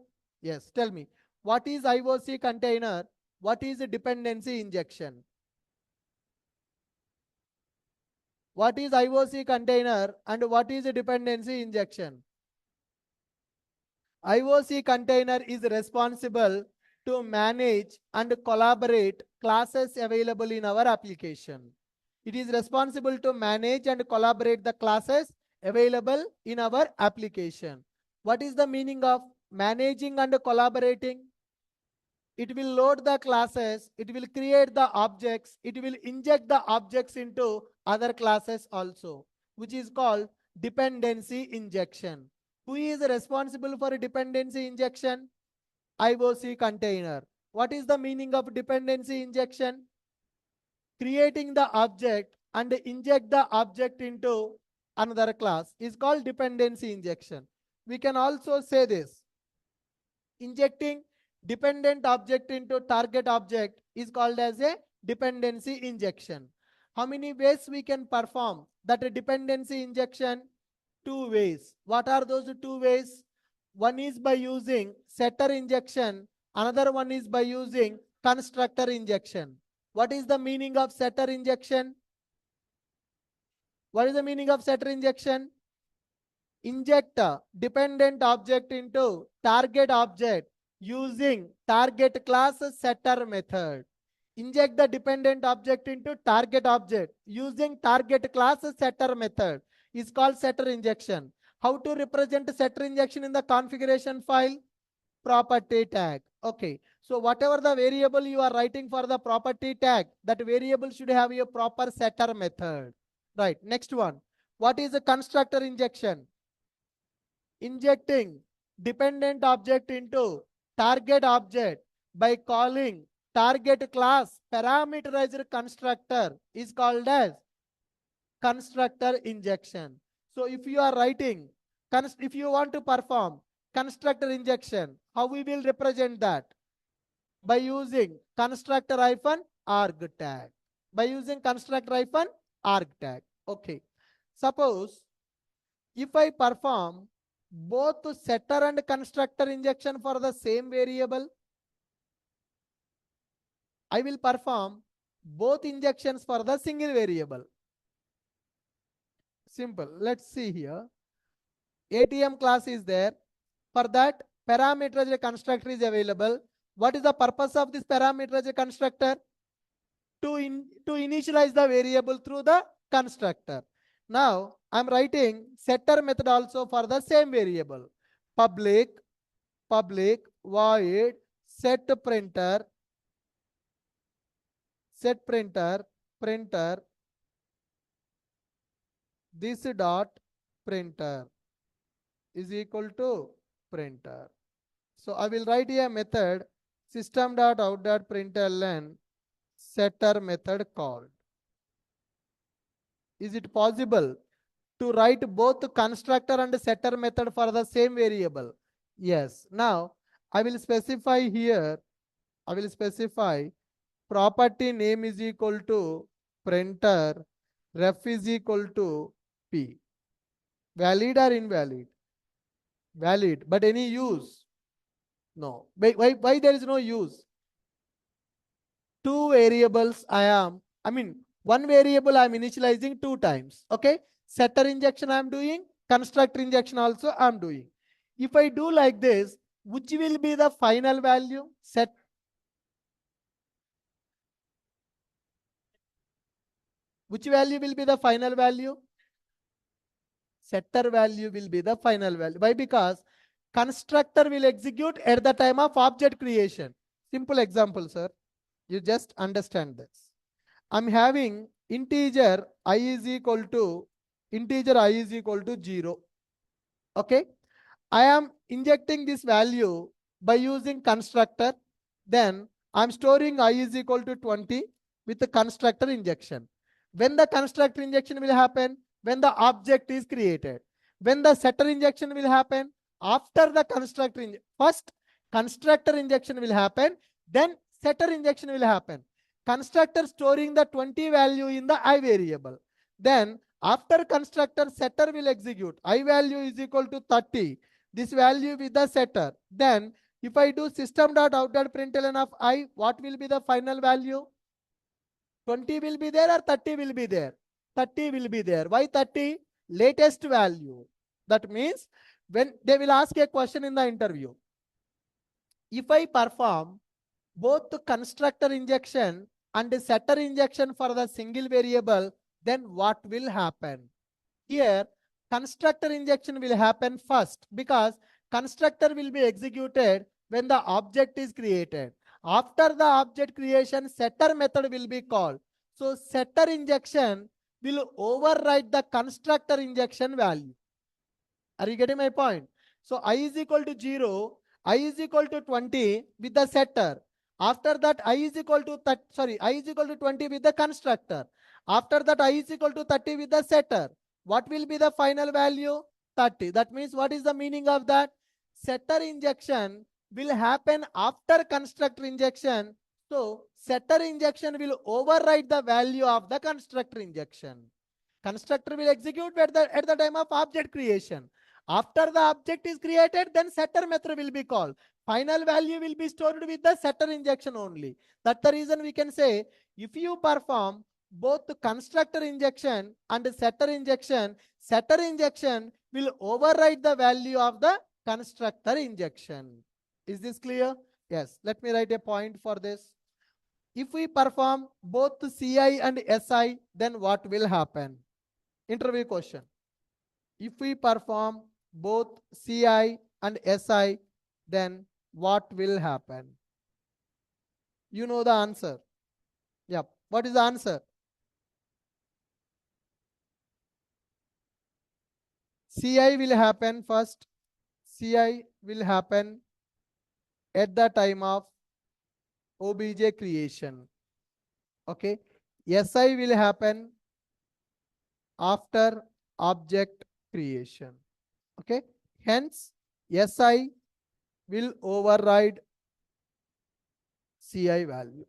Yes. Tell me, what is IOC container? What is a dependency injection? What is IOC container and what is a dependency injection? IOC container is responsible to manage and collaborate classes available in our application. It is responsible to manage and collaborate the classes available in our application. What is the meaning of managing and collaborating? It will load the classes, it will create the objects, it will inject the objects into other classes also, which is called dependency injection. Who is responsible for dependency injection? IOC container. What is the meaning of dependency injection? Creating the object and inject the object into another class is called dependency injection. we can also say this. Injecting dependent object into target object is called as a dependency injection. How many ways we can perform that dependency injection? Two ways. What are those two ways? One is by using setter injection. Another one is by using constructor injection. What is the meaning of setter injection? What is the meaning of setter injection? Inject a dependent object into target object using target class setter method. Inject the dependent object into target object using target class setter method is called setter injection. How to represent setter injection in the configuration file? Property tag. Okay. So whatever the variable you are writing for the property tag, that variable should have a proper setter method. Right. Next one. What is a constructor injection? Injecting dependent object into target object by calling target class parameterized constructor is called as constructor injection. So if you are writing, if you want to perform constructor injection, how we will represent that? By using constructor hyphen arg tag. By using constructor hyphen arg tag. Okay. Suppose if I perform both setter and constructor injection for the same variable, I will perform both injections for the single variable. Simple. Let's see here. ATM class is there. For that, parameterized constructor is available. What is the purpose of this parameterized constructor? To initialize the variable through the constructor. Now, I'm writing setter method also for the same variable. Public void set printer this dot printer is equal to printer. So I will write a method system.out.println setter method called. Is it possible to write both constructor and setter method for the same variable? Yes. Now I will specify here, I will specify property name is equal to printer, ref is equal to p. Valid or invalid? Valid, but any use? No. Why there is no use? Two variables one variable I am initializing two times. Okay. Setter injection I am doing, constructor injection also I am doing. If I do like this, which will be the final value? Which value will be the final value? Setter value will be the final value. Why? Because constructor will execute at the time of object creation. Simple example, sir. You just understand this. I'm having integer I is equal to 0. Okay. I am injecting this value by using constructor. Then I'm storing I is equal to 20 with the constructor injection. When the constructor injection will happen? When the object is created. When the setter injection will happen? After the constructor injection. First constructor injection will happen, then setter injection will happen. Constructor storing the 20 value in the I variable. Then after constructor, setter will execute. I value is equal to 30. This value with the setter. Then if I do system.out.println of I, what will be the final value? 20 will be there or 30 will be there? 30 will be there. Why 30? Latest value. That means when they will ask a question in the interview, if I perform both the constructor injection and the setter injection for the single variable, then what will happen? Here, constructor injection will happen first because constructor will be executed when the object is created. After the object creation, setter method will be called. So setter injection will override the constructor injection value. Are you getting my point? So I is equal to 0, I is equal to 20 with the setter. After that, I is equal to 20 with the constructor. After that, I is equal to 30 with the setter. What will be the final value? 30. That means what is the meaning of that? Setter injection will happen after constructor injection. So setter injection will override the value of the constructor injection. Constructor will execute at the time of object creation. After the object is created, then setter method will be called. Final value will be stored with the setter injection only. That's the reason we can say if you perform both constructor injection and setter injection will override the value of the constructor injection. Is this clear? Yes. Let me write a point for this. If we perform both CI and SI, then what will happen? Interview question. If we perform both CI and SI, then what will happen? You know the answer. Yep. What is the answer? CI will happen first. CI will happen at the time of OBJ creation. Okay. SI will happen after object creation. Okay. Hence, SI will override CI value.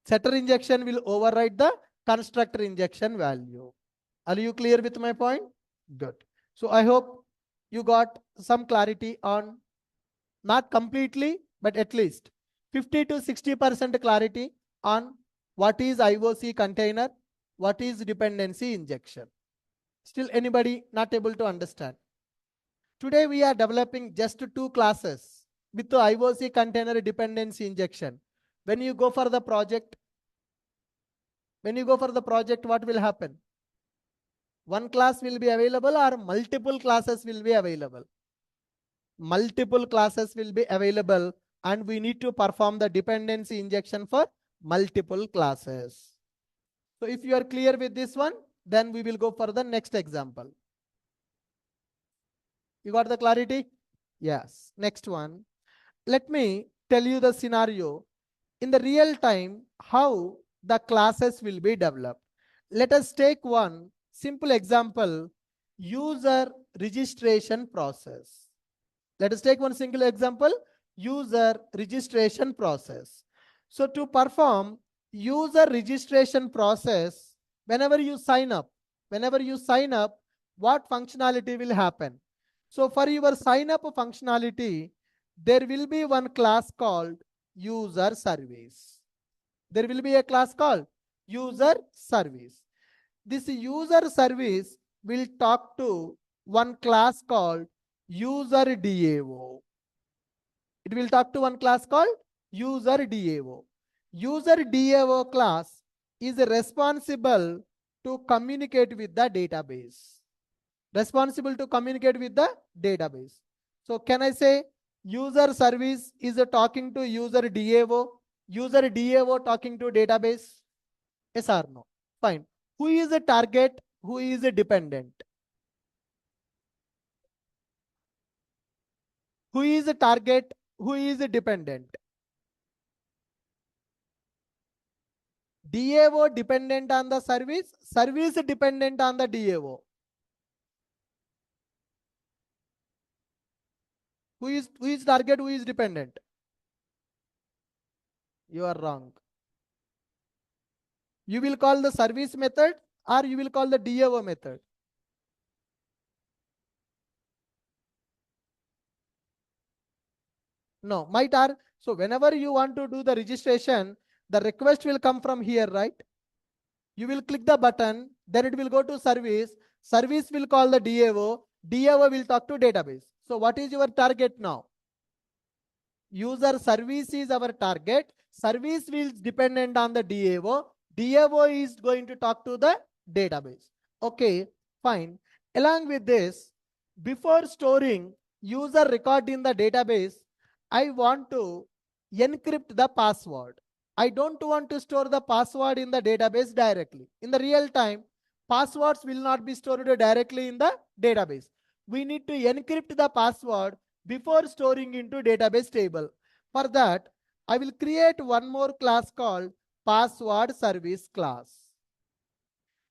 Setter injection will override the constructor injection value. Are you clear with my point? Good. So I hope you got some clarity on, not completely, but at least 50 to 60% clarity on what is IOC container, what is dependency injection. Still anybody not able to understand? Today we are developing just 2 classes with the IOC container dependency injection. When you go for the project, what will happen? One class will be available or multiple classes will be available? Multiple classes will be available and we need to perform the dependency injection for multiple classes. So if you are clear with this one, then we will go for the next example. You got the clarity? Yes. Next one. Let me tell you the scenario in the real time how the classes will be developed. Let us take one simple example, user registration process. Let us take one single example, user registration process. So to perform user registration process, whenever you sign up, what functionality will happen? So for your sign up functionality, there will be one class called user service. There will be a class called user service. This user service will talk to one class called user DAO. It will talk to one class called user DAO. User DAO class is responsible to communicate with the database. Responsible to communicate with the database. So can I say user service is talking to user DAO, user DAO talking to database? Yes or no? Fine. Who is a target? Who is a dependent? Who is a target? Who is a dependent? DAO dependent on the service, service dependent on the DAO. Who is target? Who is dependent? You are wrong. You will call the service method or you will call the DAO method. No, might are. So whenever you want to do the registration, the request will come from here, right? You will click the button, then it will go to service. Service will call the DAO. DAO will talk to database. So what is your target now? User service is our target. Service will dependent on the DAO. DAO is going to talk to the database. Okay, fine. Along with this, before storing user record in the database, I want to encrypt the password. I don't want to store the password in the database directly. In the real time, passwords will not be stored directly in the database. We need to encrypt the password before storing into database table. For that, I will create one more class called password service class.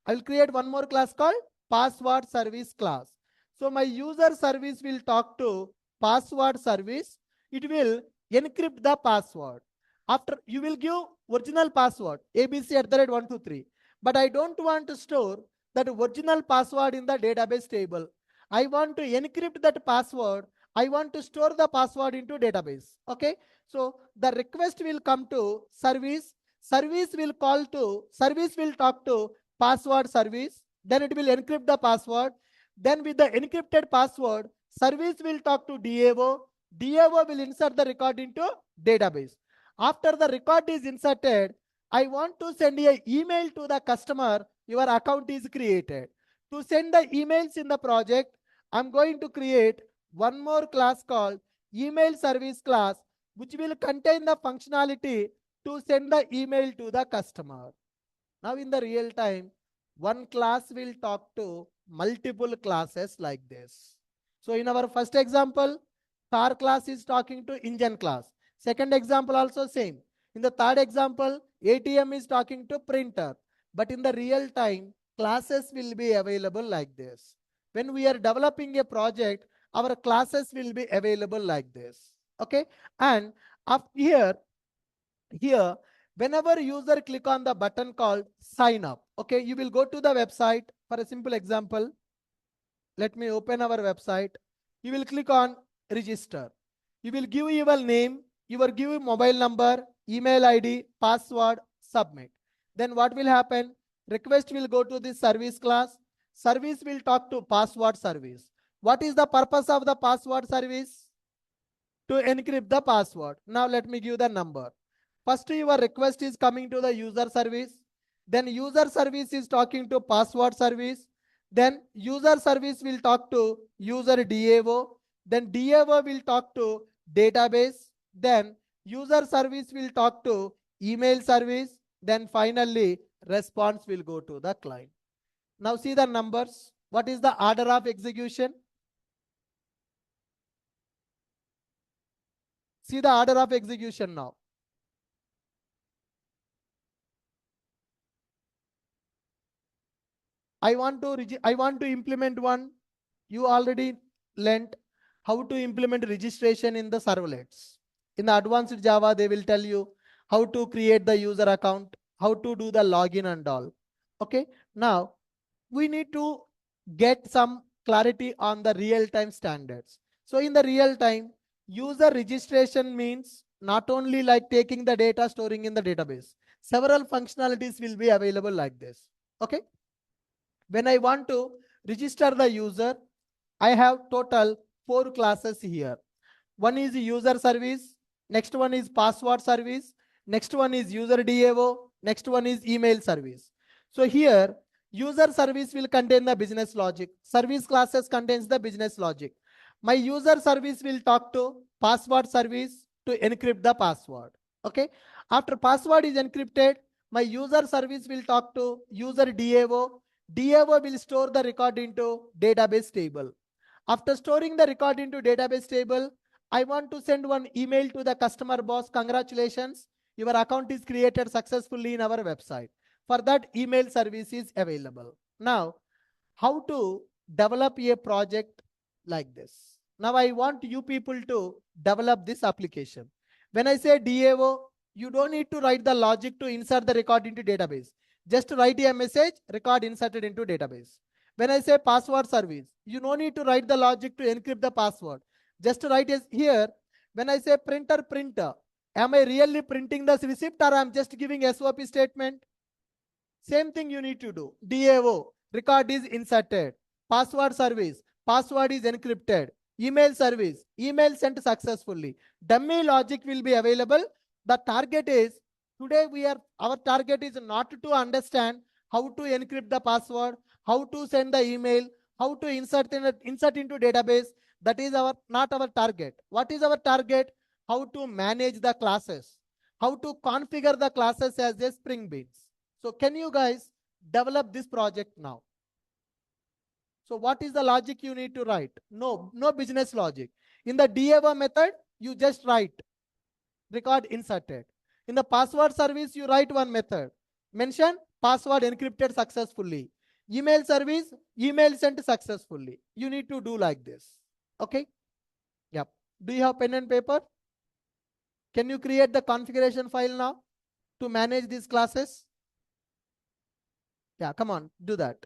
I will create one more class called password service class. So my user service will talk to password service. It will encrypt the password. After you will give original password ABC at the rate 123. But I don't want to store that original password in the database table. I want to encrypt that password. I want to store the password into database. Okay. So the request will come to service. Service will talk to password service. Then it will encrypt the password. Then with the encrypted password, service will talk to DAO. DAO will insert the record into database. After the record is inserted, I want to send an email to the customer. Your account is created. To send the emails in the project, I'm going to create one more class called email service class, which will contain the functionality to send the email to the customer. Now in the real time, one class will talk to multiple classes like this. So in our first example, car class is talking to engine class. Second example also same. In the third example, ATM is talking to printer. But in the real time, classes will be available like this. When we are developing a project, our classes will be available like this. Okay. And up here, whenever user click on the button called sign up, okay, you will go to the website. For a simple example, let me open our website. You will click on register. You will give your name, you will give mobile number, email ID, password, submit. Then what will happen? Request will go to this service class. Service will talk to password service. What is the purpose of the password service? To encrypt the password. Now let me give the number. First, your request is coming to the user service. Then user service is talking to password service. Then user service will talk to user DAO. Then DAO will talk to database. Then user service will talk to email service. Then finally, response will go to the client. Now see the numbers. What is the order of execution? See the order of execution now. I want to implement one. You already learnt how to implement registration in the servlets. In the advanced Java, they will tell you how to create the user account, how to do the login and all. Okay. Now we need to get some clarity on the real-time standards. So in the real time, user registration means not only like taking the data, storing in the database. Several functionalities will be available like this. Okay. When I want to register the user, I have total 4 classes here. One is user service, next one is password service, next one is user DAO, next one is email service. So here, user service will contain the business logic. Service classes contains the business logic. My user service will talk to password service to encrypt the password. Okay. After password is encrypted, my user service will talk to user DAO. DAO will store the record into database table. After storing the record into database table, I want to send one email to the customer boss. Congratulations, your account is created successfully in our website. For that, email service is available. Now, how to develop a project like this? Now, I want you people to develop this application. When I say DAO, you don't need to write the logic to insert the record into database. Just write a message, record inserted into database. When I say password service, you no need to write the logic to encrypt the password. Just write as here. When I say printer, am I really printing the receipt or I'm just giving SOP statement? Same thing you need to do. DAO, record is inserted. Password service, password is encrypted. Email service, email sent successfully. Dummy logic will be available. The target is, today our target is not to understand how to encrypt the password, how to send the email, how to insert into database. That is not our target. What is our target? How to manage the classes, how to configure the classes as a Spring Beans. So can you guys develop this project now? So what is the logic you need to write? No business logic. In the DAO method, you just write record inserted. In the password service, you write one method. Mention password encrypted successfully. email service, email sent successfully. You need to do like this. Okay. Yep. Do you have pen and paper? Can you create the configuration file now to manage these classes? Yeah, come on, do that.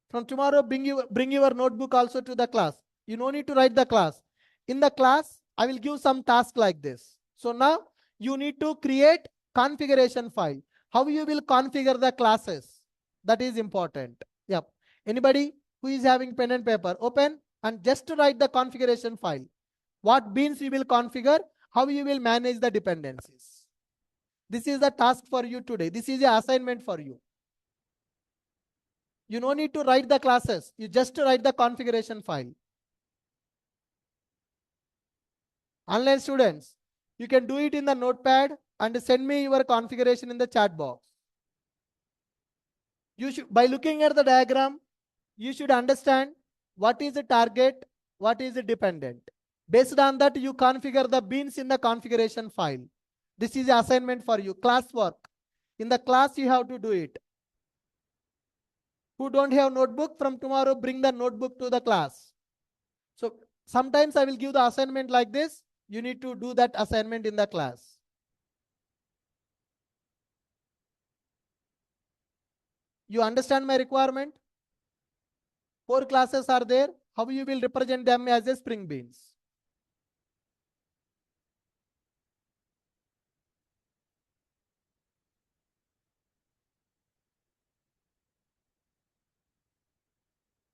From tomorrow, bring your notebook also to the class. You no need to write the class. In the class, I will give some task like this. So now you need to create configuration file. How you will configure the classes? That is important. Yep. Anybody who is having pen and paper, open and just to write the configuration file. What beans you will configure, how you will manage the dependencies. This is the task for you today. This is the assignment for you. You no need to write the classes. You just write the configuration file. Online students, you can do it in the notepad and send me your configuration in the chat box. You should, by looking at the diagram, you should understand what is the target, what is the dependent. Based on that, you configure the beans in the configuration file. This is the assignment for you, classwork. In the class, you have to do it. Who don't have notebook, from tomorrow, bring the notebook to the class. So sometimes I will give the assignment like this. You need to do that assignment in the class. You understand my requirement? 4 classes are there. How you will represent them as a spring beans?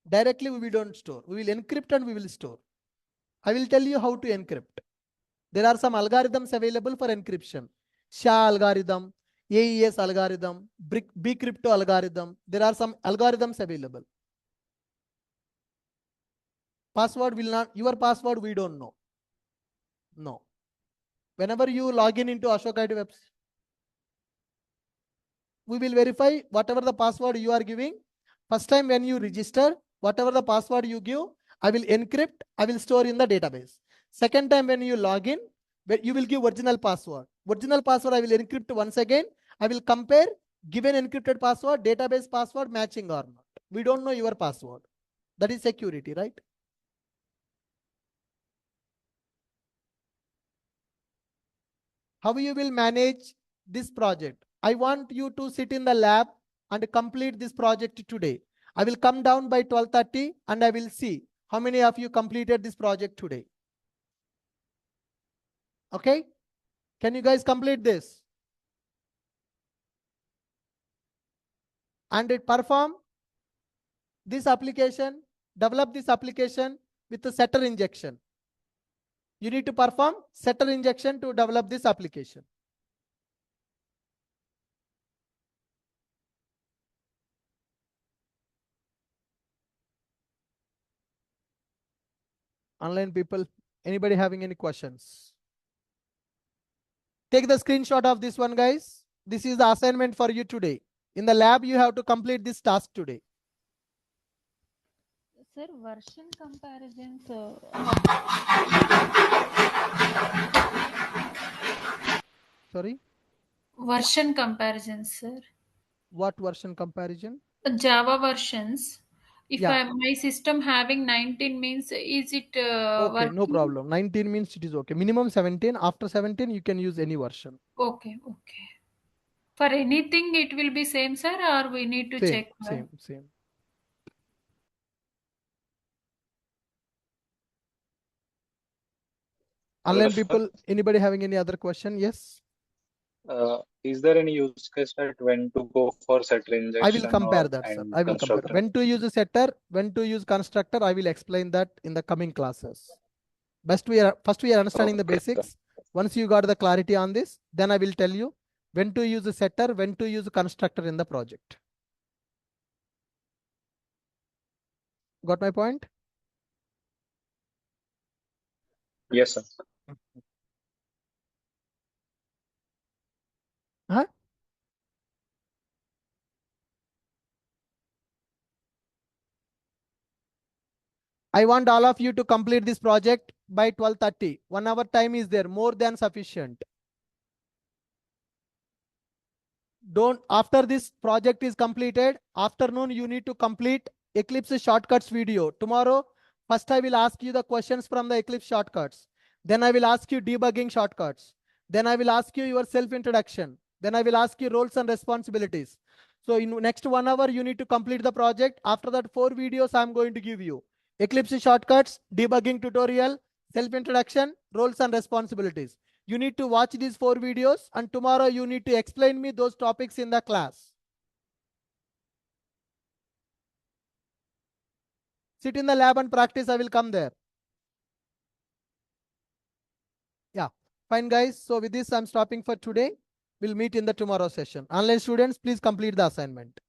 Directly we don't store. We will encrypt and we will store. I will tell you how to encrypt. There are some algorithms available for encryption. SHA algorithm, AES algorithm, bcrypto algorithm. There are some algorithms available. Password will not, your password we don't know. No. Whenever you log in into Ashok IT website, we will verify whatever the password you are giving. First time when you register, whatever the password you give, I will encrypt, I will store in the database. Second time when you log in, you will give original password. Original password I will encrypt once again. I will compare given encrypted password, database password matching or not. We don't know your password. That is security, right? How you will manage this project? I want you to sit in the lab and complete this project today. I will come down by 12:30 and I will see how many of you completed this project today. Okay? Can you guys complete this? And perform this application, develop this application with the setter injection. You need to perform setter injection to develop this application. Online people, anybody having any questions? Take the screenshot of this one, guys. This is the assignment for you today. In the lab, you have to complete this task today. Sir, version comparisons. Sorry? Version comparisons, sir. What version comparison? Java versions. If Yeah. my system having 19 means, is it Okay, no working? problem. 19 means it is okay. Minimum 17. After 17, you can use any version. Okay, okay. For anything, it will be same, sir, or we need to Same, check? same. Online Hello, people, sir. anybody having any other question? Yes. Is there any use case that when to go for setter I will injection compare or that, sir. and I will compare. constructor? When to use a setter, when to use constructor, I will explain that in the coming classes. First we are understanding the Okay, sir. basics. Once you got the clarity on this, then I will tell you when to use a setter, when to use a constructor in the project. Got my point? Yes, sir. Huh? I want all of you to complete this project by 12:30. 1 hour time is there, more than sufficient. After this project is completed, afternoon you need to complete Eclipse shortcuts video. Tomorrow, first I will ask you the questions from the Eclipse shortcuts. Then I will ask you debugging shortcuts. Then I will ask you your self-introduction. Then I will ask you roles and responsibilities. So in next 1 hour, you need to complete the project. After that, 4 videos I'm going to give you. Eclipse shortcuts, debugging tutorial, self-introduction, roles and responsibilities. You need to watch these 4 videos and tomorrow you need to explain me those topics in the class. Sit in the lab and practice. I will come there. Yeah, fine guys. So with this, I'm stopping for today. We'll meet in the tomorrow session. Online students, please complete the assignment.